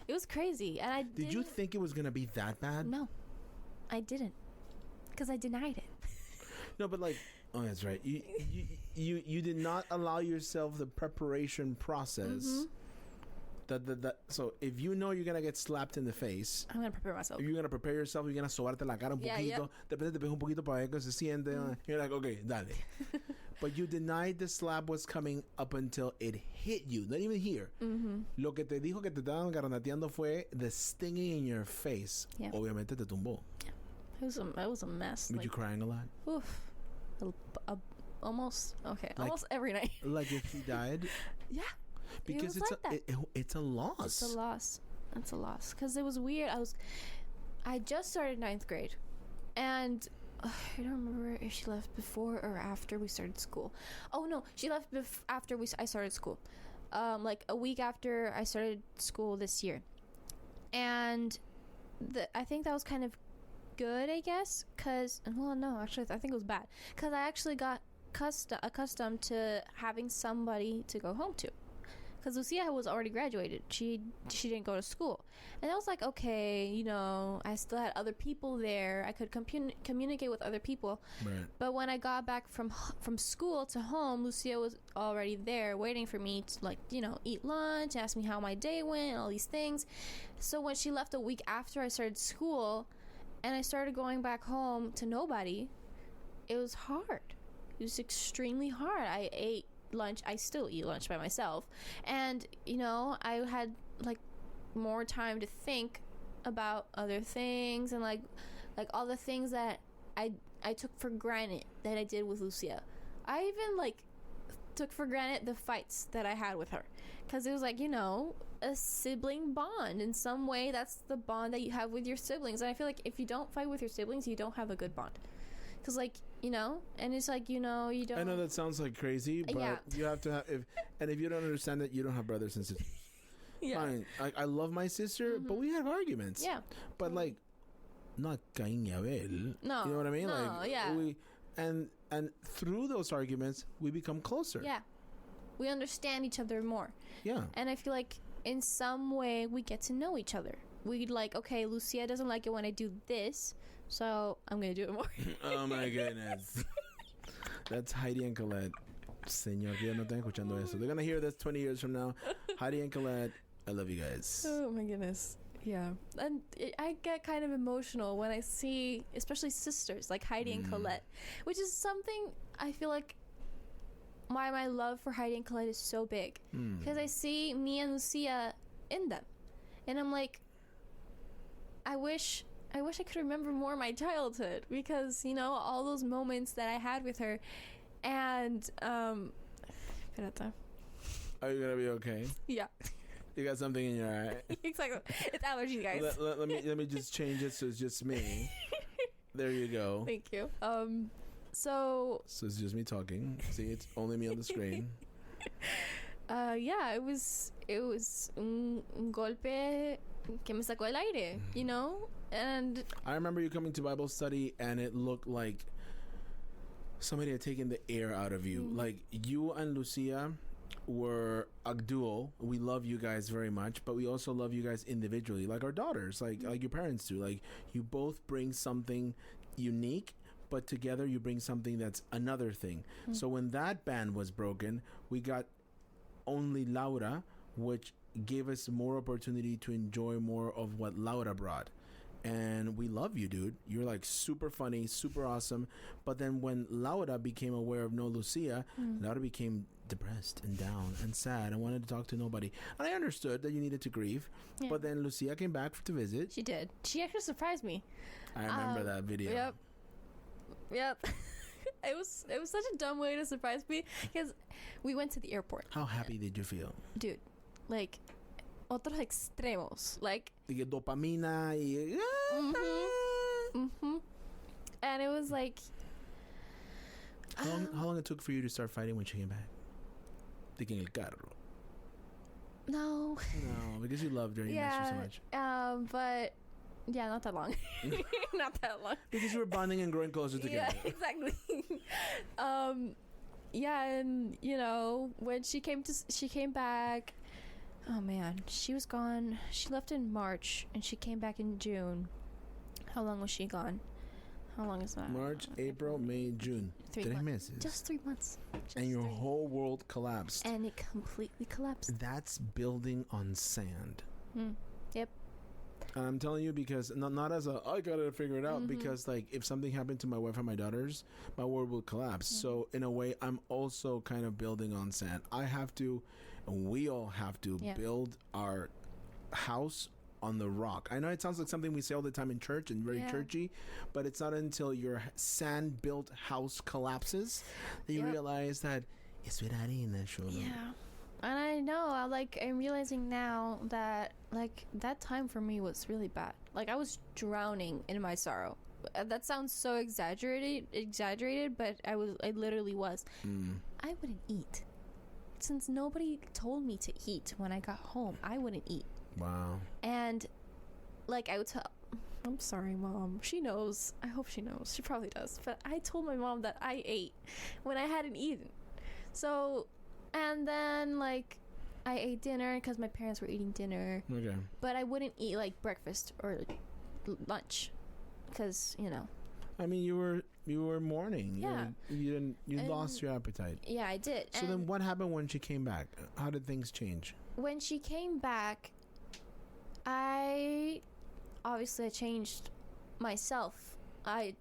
it was crazy. And Did you think it was gonna be that bad? No, I didn't, because I denied it. No, but like, oh, that's right. You did not allow yourself the preparation process. Mm-hmm. So if you know you're gonna get slapped in the face, I'm gonna prepare myself. If you're gonna prepare yourself, you're gonna sobarte la cara un poquito. Depende, te pegas un poquito para ver que se siente. You're like, okay, dale. But you denied the slap was coming up until it hit you, not even here. Mm-hmm. Lo que te dijo que te estaban garanateando fue the stinging in your face. Yeah. Obviamente te tumbó. Yeah. It was a mess. Were you crying a lot? Oof. Almost. Okay. Like, almost every night. Like if she died? Yeah. Because it's a loss. It's a loss. It's a loss. Because it was weird. I just started 9th grade. And I don't remember if she left before or after we started school. Oh, no. She left after I started school. Like a week after I started school this year. And I think that was kind of good, I guess. Because, well, no, actually, I think it was bad. Because I actually got accustomed to having somebody to go home to. Because Lucia was already graduated. She didn't go to school. And I was like, okay, I still had other people there. I could communicate with other people. Right. But when I got back from school to home, Lucia was already there waiting for me to, like, eat lunch, ask me how my day went, all these things. So when she left a week after I started school and I started going back home to nobody, it was hard. It was extremely hard. I ate lunch. I still eat lunch by myself, and I had like more time to think about other things, and like all the things that I took for granted that I did with Lucia. I even like took for granted the fights that I had with her, because it was like a sibling bond in some way. That's the bond that you have with your siblings, and I feel like if you don't fight with your siblings, you don't have a good bond. Because, like, and it's like, you don't... I know that sounds like crazy, but you have to have... If you don't understand that, you don't have brothers and sisters. Yeah. Fine. I love my sister, but we have arguments. Yeah. But, like, not Cain y Abel. No. You know what I mean? No, like, yeah. And through those arguments, we become closer. Yeah. We understand each other more. Yeah. And I feel like in some way we get to know each other. We like, okay, Lucia doesn't like it when I do this, so I'm going to do it more. Oh, my goodness. That's Heidi and Colette. Señor, que ya no están escuchando eso. They're going to hear this 20 years from now. Heidi and Colette, I love you guys. Oh, my goodness. Yeah. And I get kind of emotional when I see, especially sisters like Heidi and Colette, which is something I feel like why my love for Heidi and Colette is so big. Because I see me and Lucia in them. And I'm like, I wish I could remember more of my childhood, because all those moments that I had with her. And espérate. Are you gonna be okay? Yeah. You got something in your eye. Exactly. It's allergies, guys. Let me just change it so it's just me. There you go. Thank you. So it's just me talking. See, it's only me on the screen. Yeah, it was un golpe que me sacó el aire, and I remember you coming to Bible study and it looked like somebody had taken the air out of you. Like, you and Lucia were a duo. We love you guys very much, but we also love you guys individually, like our daughters, like your parents do. Like, you both bring something unique, but together you bring something that's another thing. So when that band was broken, we got only Laura, which gave us more opportunity to enjoy more of what Laura brought. and we love you, dude. You're like super funny, super awesome. But then when Laura became aware of no Lucia, Laura became depressed and down and sad and wanted to talk to nobody. And I understood that you needed to grieve. Yeah. But then Lucia came back to visit. She did. She actually surprised me. I remember that video. Yep. It was such a dumb way to surprise me because we went to the airport. How happy did you feel? Dude, like, otros extremos. Like, the dopamina. And it was like... How long it took for you to start fighting when she came back? Thinking el carro. No, because you loved her and you missed her so much. But yeah, not that long. Not that long. Because you were bonding and growing closer together. Yeah, exactly. Yeah, and you know, when she came back. Oh man, she was gone. She left in March and she came back in June. How long was she gone? How long is that? March, April, May, June. 3 months. Just 3 months. And your whole world collapsed. And it completely collapsed. That's building on sand. Yep. And I'm telling you because not as I gotta figure it out, because like if something happened to my wife and my daughters, my world would collapse. So in a way, I'm also kind of building on sand. I have to, and we all have to build our house on the rock. I know it sounds like something we say all the time in church and very churchy, but it's not until your sand built house collapses that you realize that it's arena. Yeah. And I know, I'm realizing now that, like, that time for me was really bad. Like, I was drowning in my sorrow. That sounds so exaggerated, but I literally was. I wouldn't eat. Since nobody told me to eat when I got home, I wouldn't eat. Wow. And, like, I would tell... I'm sorry, Mom. She knows. I hope she knows. She probably does. But I told my mom that I ate when I hadn't eaten. So... And then, like, I ate dinner because my parents were eating dinner. Okay. But I wouldn't eat, like, breakfast or lunch because, you know. I mean, you were mourning. Yeah. You lost your appetite. Yeah, I did. So then what happened when she came back? How did things change? When she came back, I changed myself.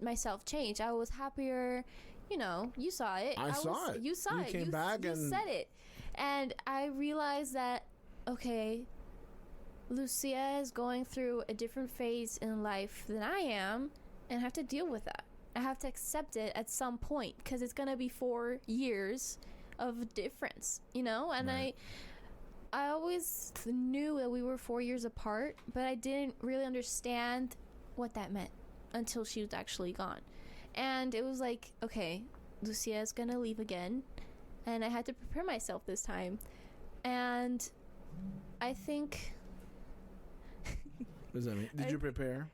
Myself changed. I was happier. You know, you saw it. I saw it. You saw it. You came back and... You said it. And I realized that, okay, Lucia is going through a different phase in life than I am, and I have to deal with that. I have to accept it at some point, because it's going to be 4 years of difference, you know? And right. I always knew that we were 4 years apart, but I didn't really understand what that meant until she was actually gone. And it was like, okay, Lucia is gonna leave again, and I had to prepare myself this time. And I think... What does that mean? Did you prepare?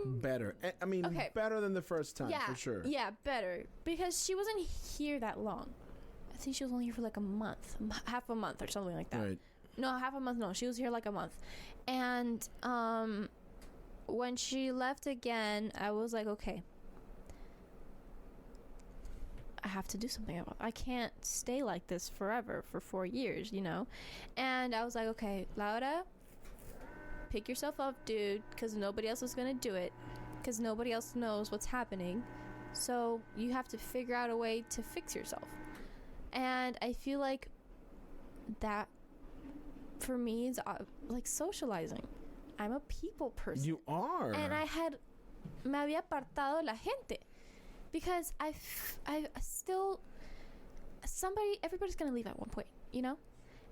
Better. I mean, okay. Better than the first time, for sure. Yeah, better. Because she wasn't here that long. I think she was only here for like a month. Half a month or something like that. Right. No, half a month. No, she was here like a month. And, when she left again, I was like, okay, I have to do something about it. I can't stay like this forever for 4 years, you know? And I was like, okay, Laura, pick yourself up, dude, because nobody else is going to do it, because nobody else knows what's happening. So you have to figure out a way to fix yourself. And I feel like that, for me, is like socializing. I'm a people person. You are. And me había apartado la gente. Because I still, everybody's going to leave at one point, you know?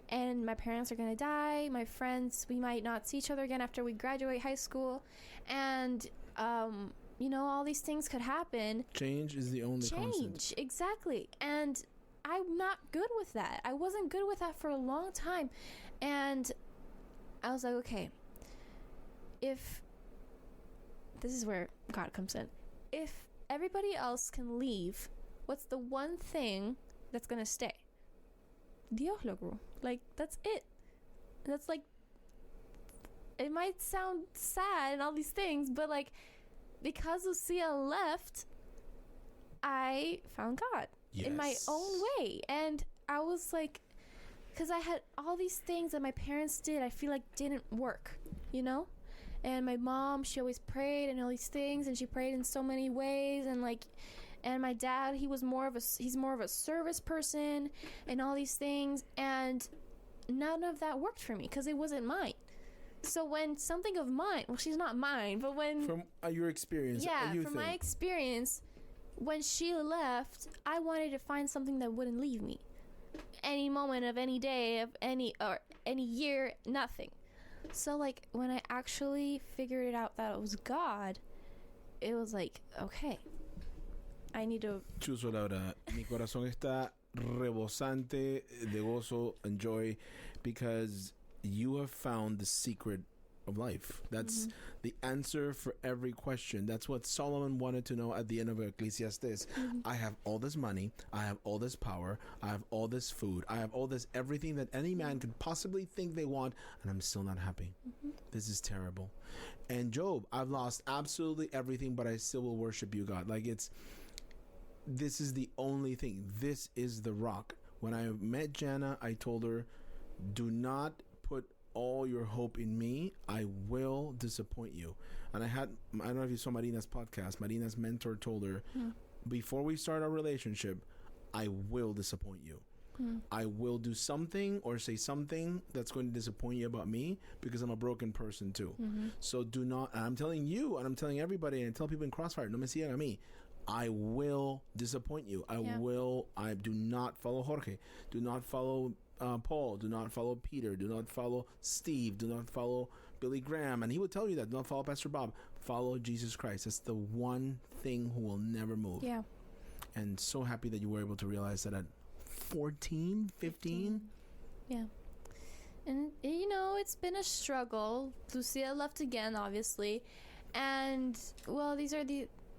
And my parents are going to die. My friends, we might not see each other again after we graduate high school. And, you know, all these things could happen. Change is the only constant. Change, exactly. And I'm not good with that. I wasn't good with that for a long time. And I was like, okay, if this is where God comes in, if everybody else can leave, what's the one thing that's gonna stay? Dios, loco. Like, that's it. That's like, it might sound sad and all these things, but like, because Lucia left, I found God in my own way. And I was like, because I had all these things that my parents did, I feel like didn't work, you know? And my mom, she always prayed and all these things, and she prayed in so many ways, and like, and my dad, he's more of a service person and all these things, and none of that worked for me because it wasn't mine. So when something of mine, well, she's not mine, but when from your experience, from my experience, when she left, I wanted to find something that wouldn't leave me. Any moment of any day of any year, nothing. So like when I actually figured it out that it was God, it was like, okay, I need to. Chuzo, Laura, mi corazón está rebosante de gozo and joy because you have found the secret of life. That's the answer for every question. That's what Solomon wanted to know at the end of Ecclesiastes. I have all this money, I have all this power, I have all this food, I have all this everything that any man could possibly think they want, and I'm still not happy. This is terrible. And Job, I've lost absolutely everything, but I still will worship you, God. Like this is the only thing. This is the rock. When I met Jana, I told her, do not put all your hope in me. I will disappoint you. And I don't know if you saw Marina's podcast. Marina's mentor told her, before we start our relationship, I will disappoint you. I will do something or say something that's going to disappoint you about me because I'm a broken person too. So do not, and I'm telling you, and I'm telling everybody, and I tell people in Crossfire, no me sigan a mí. I will disappoint you. I do not follow Jorge. Do not follow Paul. Do not follow Peter. Do not follow Steve. Do not follow Billy Graham. And he would tell you that. Do not follow Pastor Bob. Follow Jesus Christ. That's the one thing who will never move. Yeah. And so happy that you were able to realize that at 14, 15. Yeah. And, you know, it's been a struggle. Lucia left again, obviously. And, well,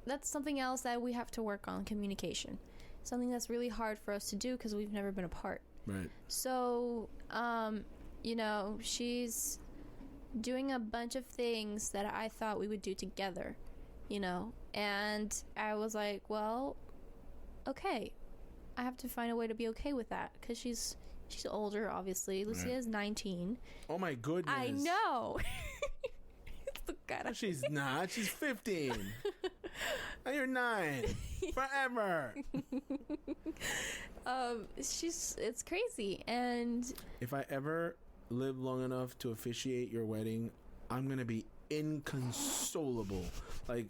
that's something else that we have to work on, communication. Something that's really hard for us to do because we've never been apart. Right. So, you know, she's doing a bunch of things that I thought we would do together, you know, and I was like, well, okay, I have to find a way to be okay with that because she's older, obviously. Lucia is 19. Oh my goodness. I know. She's not. She's 15. And you're 9. Forever. It's crazy. And if I ever live long enough to officiate your wedding, I'm gonna be inconsolable. Like,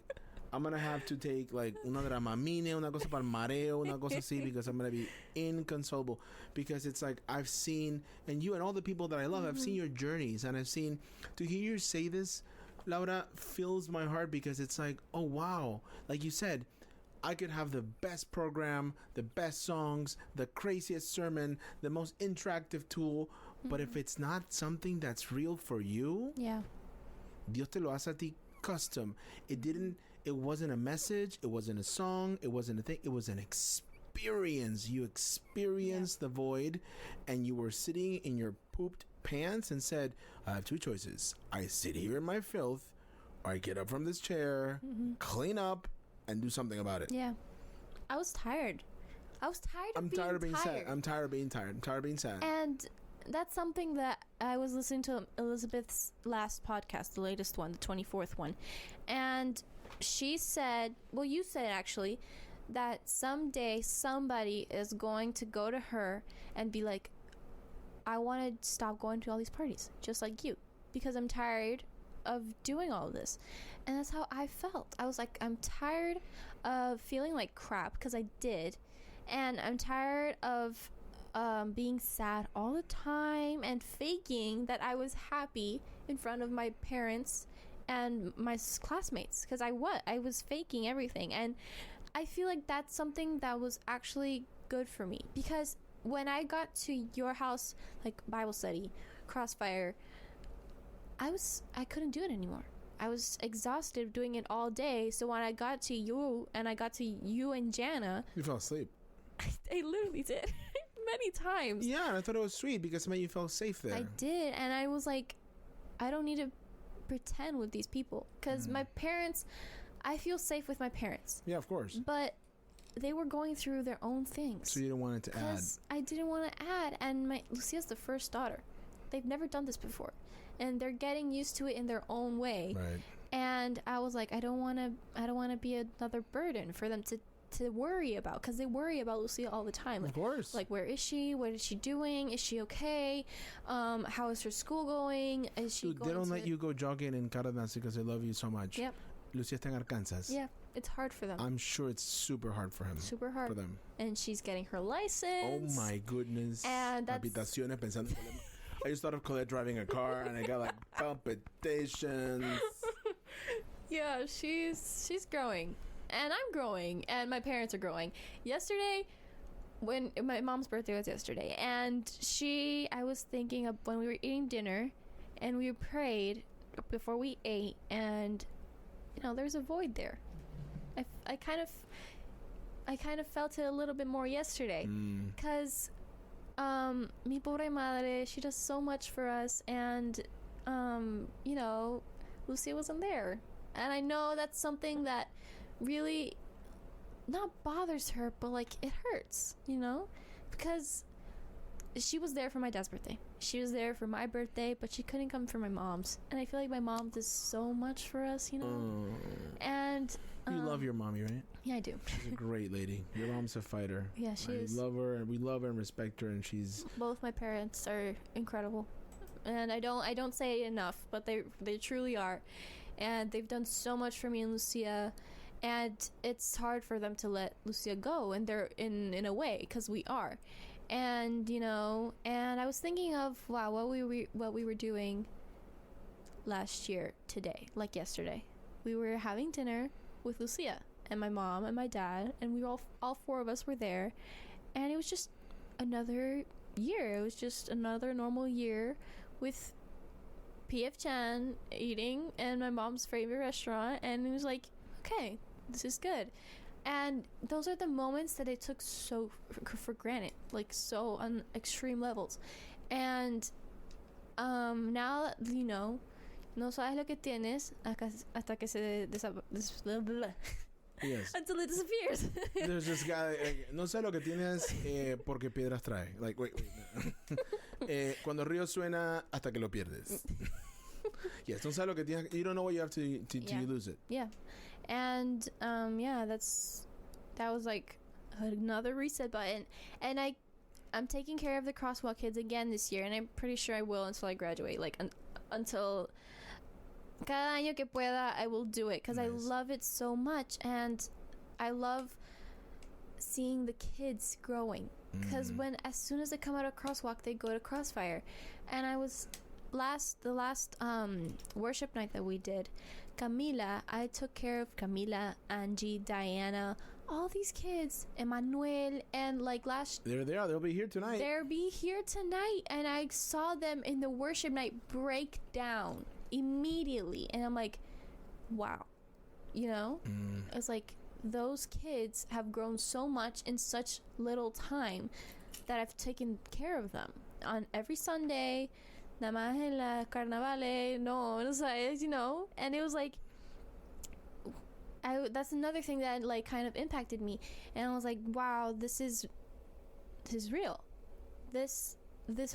I'm gonna have to take like una dramamine, una cosa para mareo, una cosa así, because I'm gonna be inconsolable. Because it's like I've seen, and you and all the people that I love, I've seen your journeys, and I've seen, to hear you say this, Laura, fills my heart because it's like, oh wow, like you said, I could have the best program, the best songs, the craziest sermon, the most interactive tool, but if it's not something that's real for you, Dios te lo hace a ti custom. It wasn't a message, it wasn't a song, it wasn't a thing, it was an experience. You experienced the void, and you were sitting in your pooped pants and said, I have two choices. I sit here in my filth, or I get up from this chair, clean up, and do something about it. Yeah. I was tired. I'm tired of being sad. I'm tired of being tired. I'm tired of being sad. And that's something that I was listening to Elizabeth's last podcast, the latest one, the 24th one. And she said, well, you said actually, that someday somebody is going to go to her and be like, I want to stop going to all these parties, just like you, because I'm tired of doing all of this. And that's how I felt. I was like, I'm tired of feeling like crap, because I did. And I'm tired of being sad all the time and faking that I was happy in front of my parents and my classmates, because I was faking everything. And I feel like that's something that was actually good for me, because when I got to your house, like Bible study, Crossfire, I couldn't do it anymore. I was exhausted doing it all day. So when I got to you and Jana, you fell asleep. I literally did. Many times. Yeah, and I thought it was sweet because it made you feel safe there. I did, and I was like, I don't need to pretend with these people, because my parents, I feel safe with my parents. Yeah, of course. But they were going through their own things. So you didn't want it to add. I didn't want to add, and Lucia's the first daughter. they've never done this before, and they're getting used to it in their own way. Right. And I was like, I don't want to be another burden for them to worry about, because they worry about Lucia all the time. Like, of course. Like, where is she? What is she doing? Is she okay? How is her school going? Is she Dude, going they don't to... let you go jogging in Cárdenas because they love you so much. Yep. Lucia está en Arkansas. Yeah, it's hard for them. I'm sure it's super hard for him. Super hard. For them. And she's getting her license. Oh my goodness. And that's... Palpitaciones pensando en Colette. I just thought of Colette driving a car and I got like palpitations. Yeah, she's growing. And I'm growing, and my parents are growing. Yesterday, when my mom's birthday was yesterday, and I was thinking of when we were eating dinner, and we prayed before we ate, and there's a void there. I kind of felt it a little bit more yesterday, because mi pobre madre, she does so much for us, and Lucia wasn't there, and I know that's something that really not bothers her, but like it hurts, because she was there for my dad's birthday, she was there for my birthday, but she couldn't come for my mom's, and I feel like my mom does so much for us, and you love your mommy, right? Yeah, I do. She's a great lady. Your mom's a fighter. Yeah, she is. I love her, and we love her and respect her, and she's... Both my parents are incredible, and I don't say it enough, but they truly are, and they've done so much for me and Lucia. And it's hard for them to let Lucia go, and they're in a way, because we are, and and I was thinking of what we were doing last year today, like yesterday. We were having dinner with Lucia and my mom and my dad, and we all four of us were there, and it was just another year. It was just another normal year with PF Chan eating in my mom's favorite restaurant, and it was like, okay, this is good. And those are the moments that I took so for granted, like so on extreme levels. And now that no sabes lo que tienes hasta que se Yes. Until it disappears. There's this guy, no sé lo que tienes porque piedras trae. Like, wait. Cuando el río suena hasta que lo pierdes. Yes, no sé lo que tienes. You don't know what you have to you lose it. Yeah. And that was like another reset button. And I'm taking care of the crosswalk kids again this year, and I'm pretty sure I will until I graduate. Like until cada año que pueda, I will do it, because nice. I love it so much, and I love seeing the kids growing. Because as soon as they come out of crosswalk, they go to Crossfire. And I was the last worship night that we did, I took care of Camila, Angie, Diana, all these kids, Emmanuel, and like there they are. They'll be here tonight. They'll be here tonight, and I saw them in the worship night break down immediately, and I'm like, wow, it's like those kids have grown so much in such little time that I've taken care of them on every Sunday. Nada más en la carnavales, no sabes, and it was like, that's another thing that like kind of impacted me, and I was like, wow, this is real. This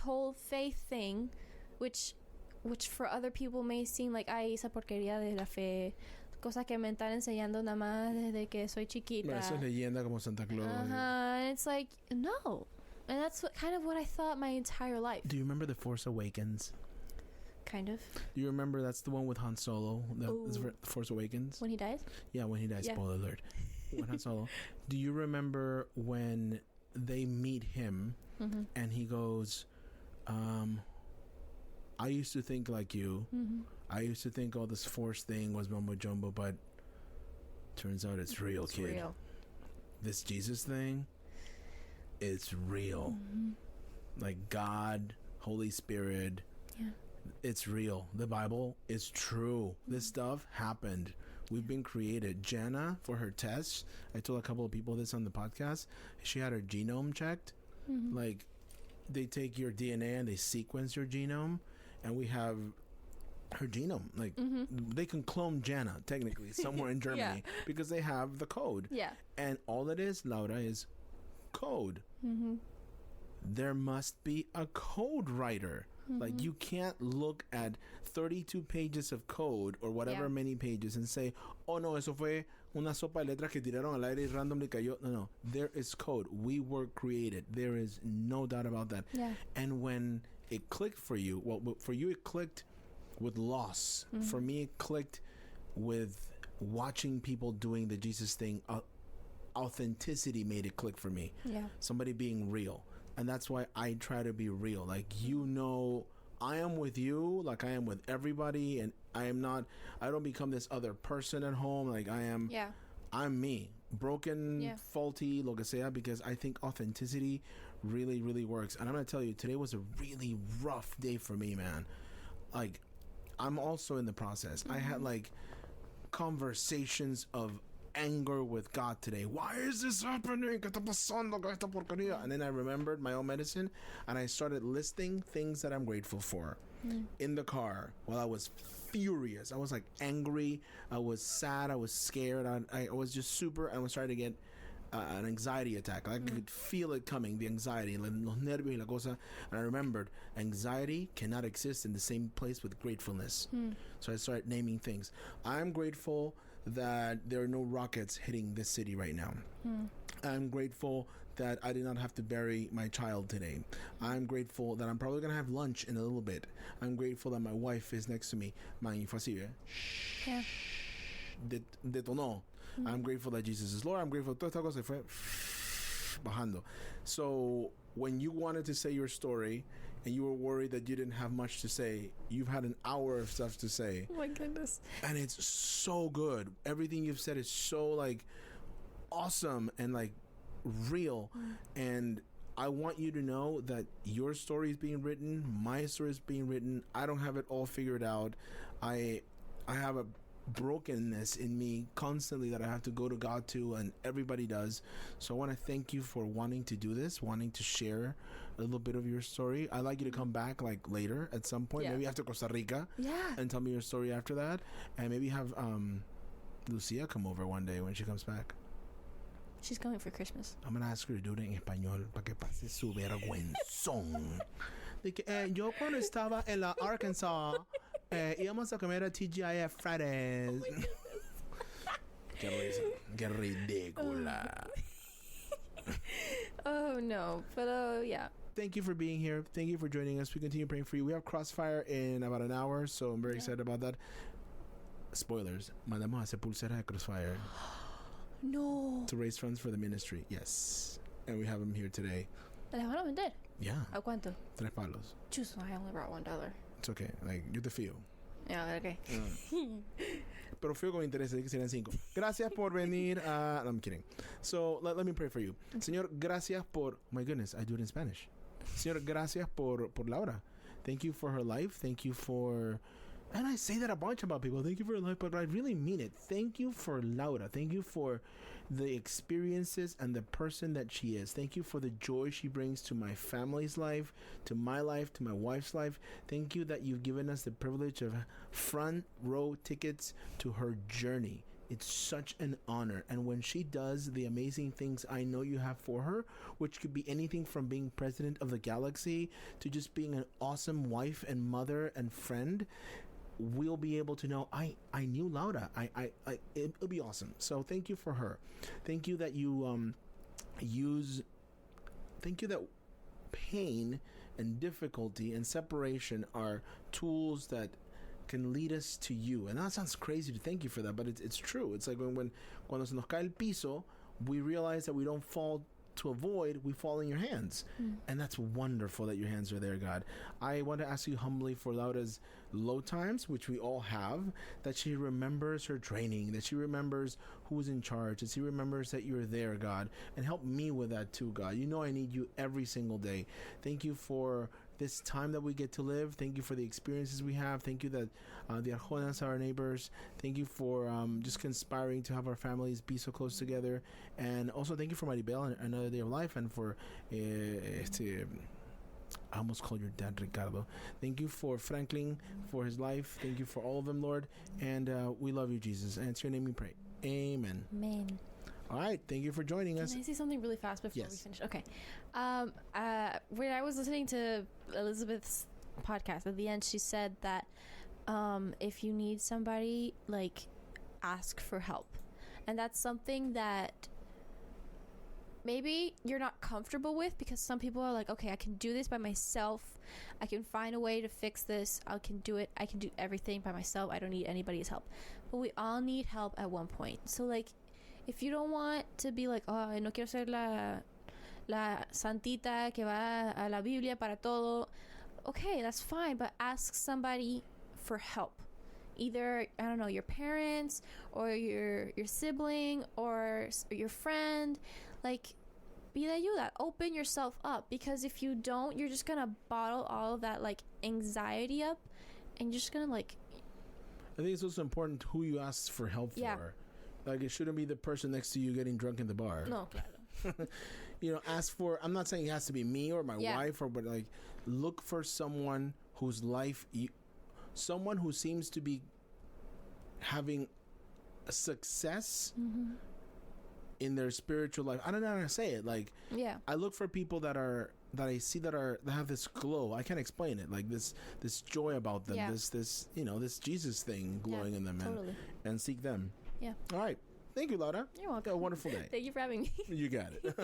whole faith thing, which for other people may seem like, ay, esa porquería de la fe, cosas que me están enseñando nada más desde que soy chiquita. Eso es leyenda como Santa Claus. And it's like, no. And that's what I thought my entire life. Do you remember The Force Awakens? Kind of. Do you remember that's the one with Han Solo? The Force Awakens? When he dies? Yeah, when he dies. Yeah. Spoiler alert. When Han Solo. Do you remember when they meet him and he goes, I used to think like you. I used to think all this Force thing was mumbo jumbo, but turns out it's real, it's kid. Real. This Jesus thing, it's real. Like God, Holy Spirit, it's real. The Bible is true. This stuff happened. We've been created. Jana, for her tests, I told a couple of people this on the podcast, she had her genome checked. Like, they take your DNA and they sequence your genome, and we have her genome. Like, they can clone Jana, technically, somewhere in Germany, because they have the code. Yeah. And all it is, Laura, is code. there must be a code writer. Like, you can't look at 32 pages of code or whatever many pages and say, oh no, eso fue una sopa de letras que tiraron al aire y randomly cayó. No, there is code. We were created. There is no doubt about that. Yeah. And when it clicked for you, well, for you it clicked with loss. For me it clicked with watching people doing the Jesus thing. Authenticity made it click for me. Yeah. Somebody being real. And that's why I try to be real. Like, you know, I am with you, like I am with everybody, and I don't become this other person at home. Like, I'm me. Broken, faulty, lo que sea, because I think authenticity really, really works. And I'm going to tell you, today was a really rough day for me, man. Like, I'm also in the process. I had, like, conversations of anger with God today. Why is this happening? ¿Qué está pasando con esta porquería? And then I remembered my own medicine, and I started listing things that I'm grateful for in the car while I was furious. I was like angry. I was sad. I was scared. I was just super. I was starting to get an anxiety attack. I could feel it coming, the anxiety, los nervios y la cosa. And I remembered anxiety cannot exist in the same place with gratefulness. So I started naming things. I'm grateful that there are no rockets hitting this city right now. I'm grateful that I did not have to bury my child today. I'm grateful that I'm probably going to have lunch in a little bit. I'm grateful that my wife is next to me. Detonó. I'm grateful that Jesus is Lord. I'm grateful that toda esta cosa fue bajando. So when you wanted to say your story and you were worried that you didn't have much to say, you've had an hour of stuff to say. Oh my goodness. And it's so good. Everything you've said is so, like, awesome and, like, real. And I want you to know that your story is being written, my story is being written. I don't have it all figured out. I have a brokenness in me constantly that I have to go to God to, and everybody does. So I want to thank you for wanting to do this, wanting to share a little bit of your story. I'd like you to come back, like, later at some point, maybe after Costa Rica, and tell me your story after that, and maybe have Lucia come over one day when she comes back. She's coming for Christmas. I'm gonna ask her to do it en español para que pase su vergüenzón. De que, yo cuando estaba en la Arkansas, íbamos a comer a TGIF Fridays. Qué ridícula. Oh no, but yeah. Thank you for being here. Thank you for joining us. We continue praying for you. We have Crossfire in about an hour, so I'm very excited about that. Spoilers. Mandamos a hacer pulsera de Crossfire. No. To raise funds for the ministry. Yes. And we have them here today. ¿Las van a vender? Yeah. ¿A cuánto? $3. Chus, I only brought $1. It's okay. Like, yo te fío. Yeah, okay. Pero fío con interés, que serían 5. Gracias por venir. No, I'm kidding. So, let me pray for you. Señor, gracias por... My goodness, I do it in Spanish. Señor, gracias por Laura. Thank you for her life. Thank you for... And I say that a bunch about people. Thank you for your life, but I really mean it. Thank you for Laura. Thank you for the experiences and the person that she is. Thank you for the joy she brings to my family's life, to my life, to my wife's life. Thank you that you've given us the privilege of front row tickets to her journey. It's such an honor. And when she does the amazing things I know you have for her, which could be anything from being president of the galaxy to just being an awesome wife and mother and friend, we'll be able to know I knew Laura. It'll be awesome. So thank you for her. Thank you that you thank you that pain and difficulty and separation are tools that can lead us to you. And that sounds crazy to thank you for that, but it's true. It's like when cuando se nos cae el piso, we realize that we don't fall to avoid, we fall in your hands. And that's wonderful that your hands are there, God. I want to ask you humbly for Laura's low times, which we all have, that she remembers her training, that she remembers who's in charge, that she remembers that you're there, God. And help me with that too, God. You know I need you every single day. Thank you for this time that we get to live. Thank you for the experiences we have. Thank you that the Arjonas are our neighbors. Thank you for just conspiring to have our families be so close together. And also thank you for Maribel and Another Day of Life, and for I almost called your dad Ricardo. Thank you for Franklin, for his life. Thank you for all of them, Lord. And we love you, Jesus. And it's your name we pray. Amen. Amen. All right. Thank you for joining us. Can I say something really fast before we Yes. finish? Okay. When I was listening to Elizabeth's podcast, at the end, she said that if you need somebody, like, ask for help. And that's something that maybe you're not comfortable with, because some people are like, okay, I can do this by myself. I can find a way to fix this. I can do it. I can do everything by myself. I don't need anybody's help. But we all need help at one point. So, like, if you don't want to be like, oh, no quiero ser la santita que va a la Biblia para todo, okay, that's fine, but ask somebody for help. Either, I don't know, your parents or your sibling or your friend. Like, be de ayuda. Open yourself up, because if you don't, you're just gonna bottle all of that, like, anxiety up, and you're just gonna, like... I think it's also important who you ask for help for. Like, it shouldn't be the person next to you getting drunk in the bar. No, claro. You know, ask for... I'm not saying it has to be me or my wife, but, like, look for someone whose life... someone who seems to be having a success in their spiritual life. I don't know how to say it. Like, I look for people that I see that have this glow. I can't explain it. Like this joy about them. This you know, this Jesus thing glowing in them, and seek them. Yeah. All right. Thank you, Laura. You're welcome. Have a wonderful day. Thank you for having me. You got it.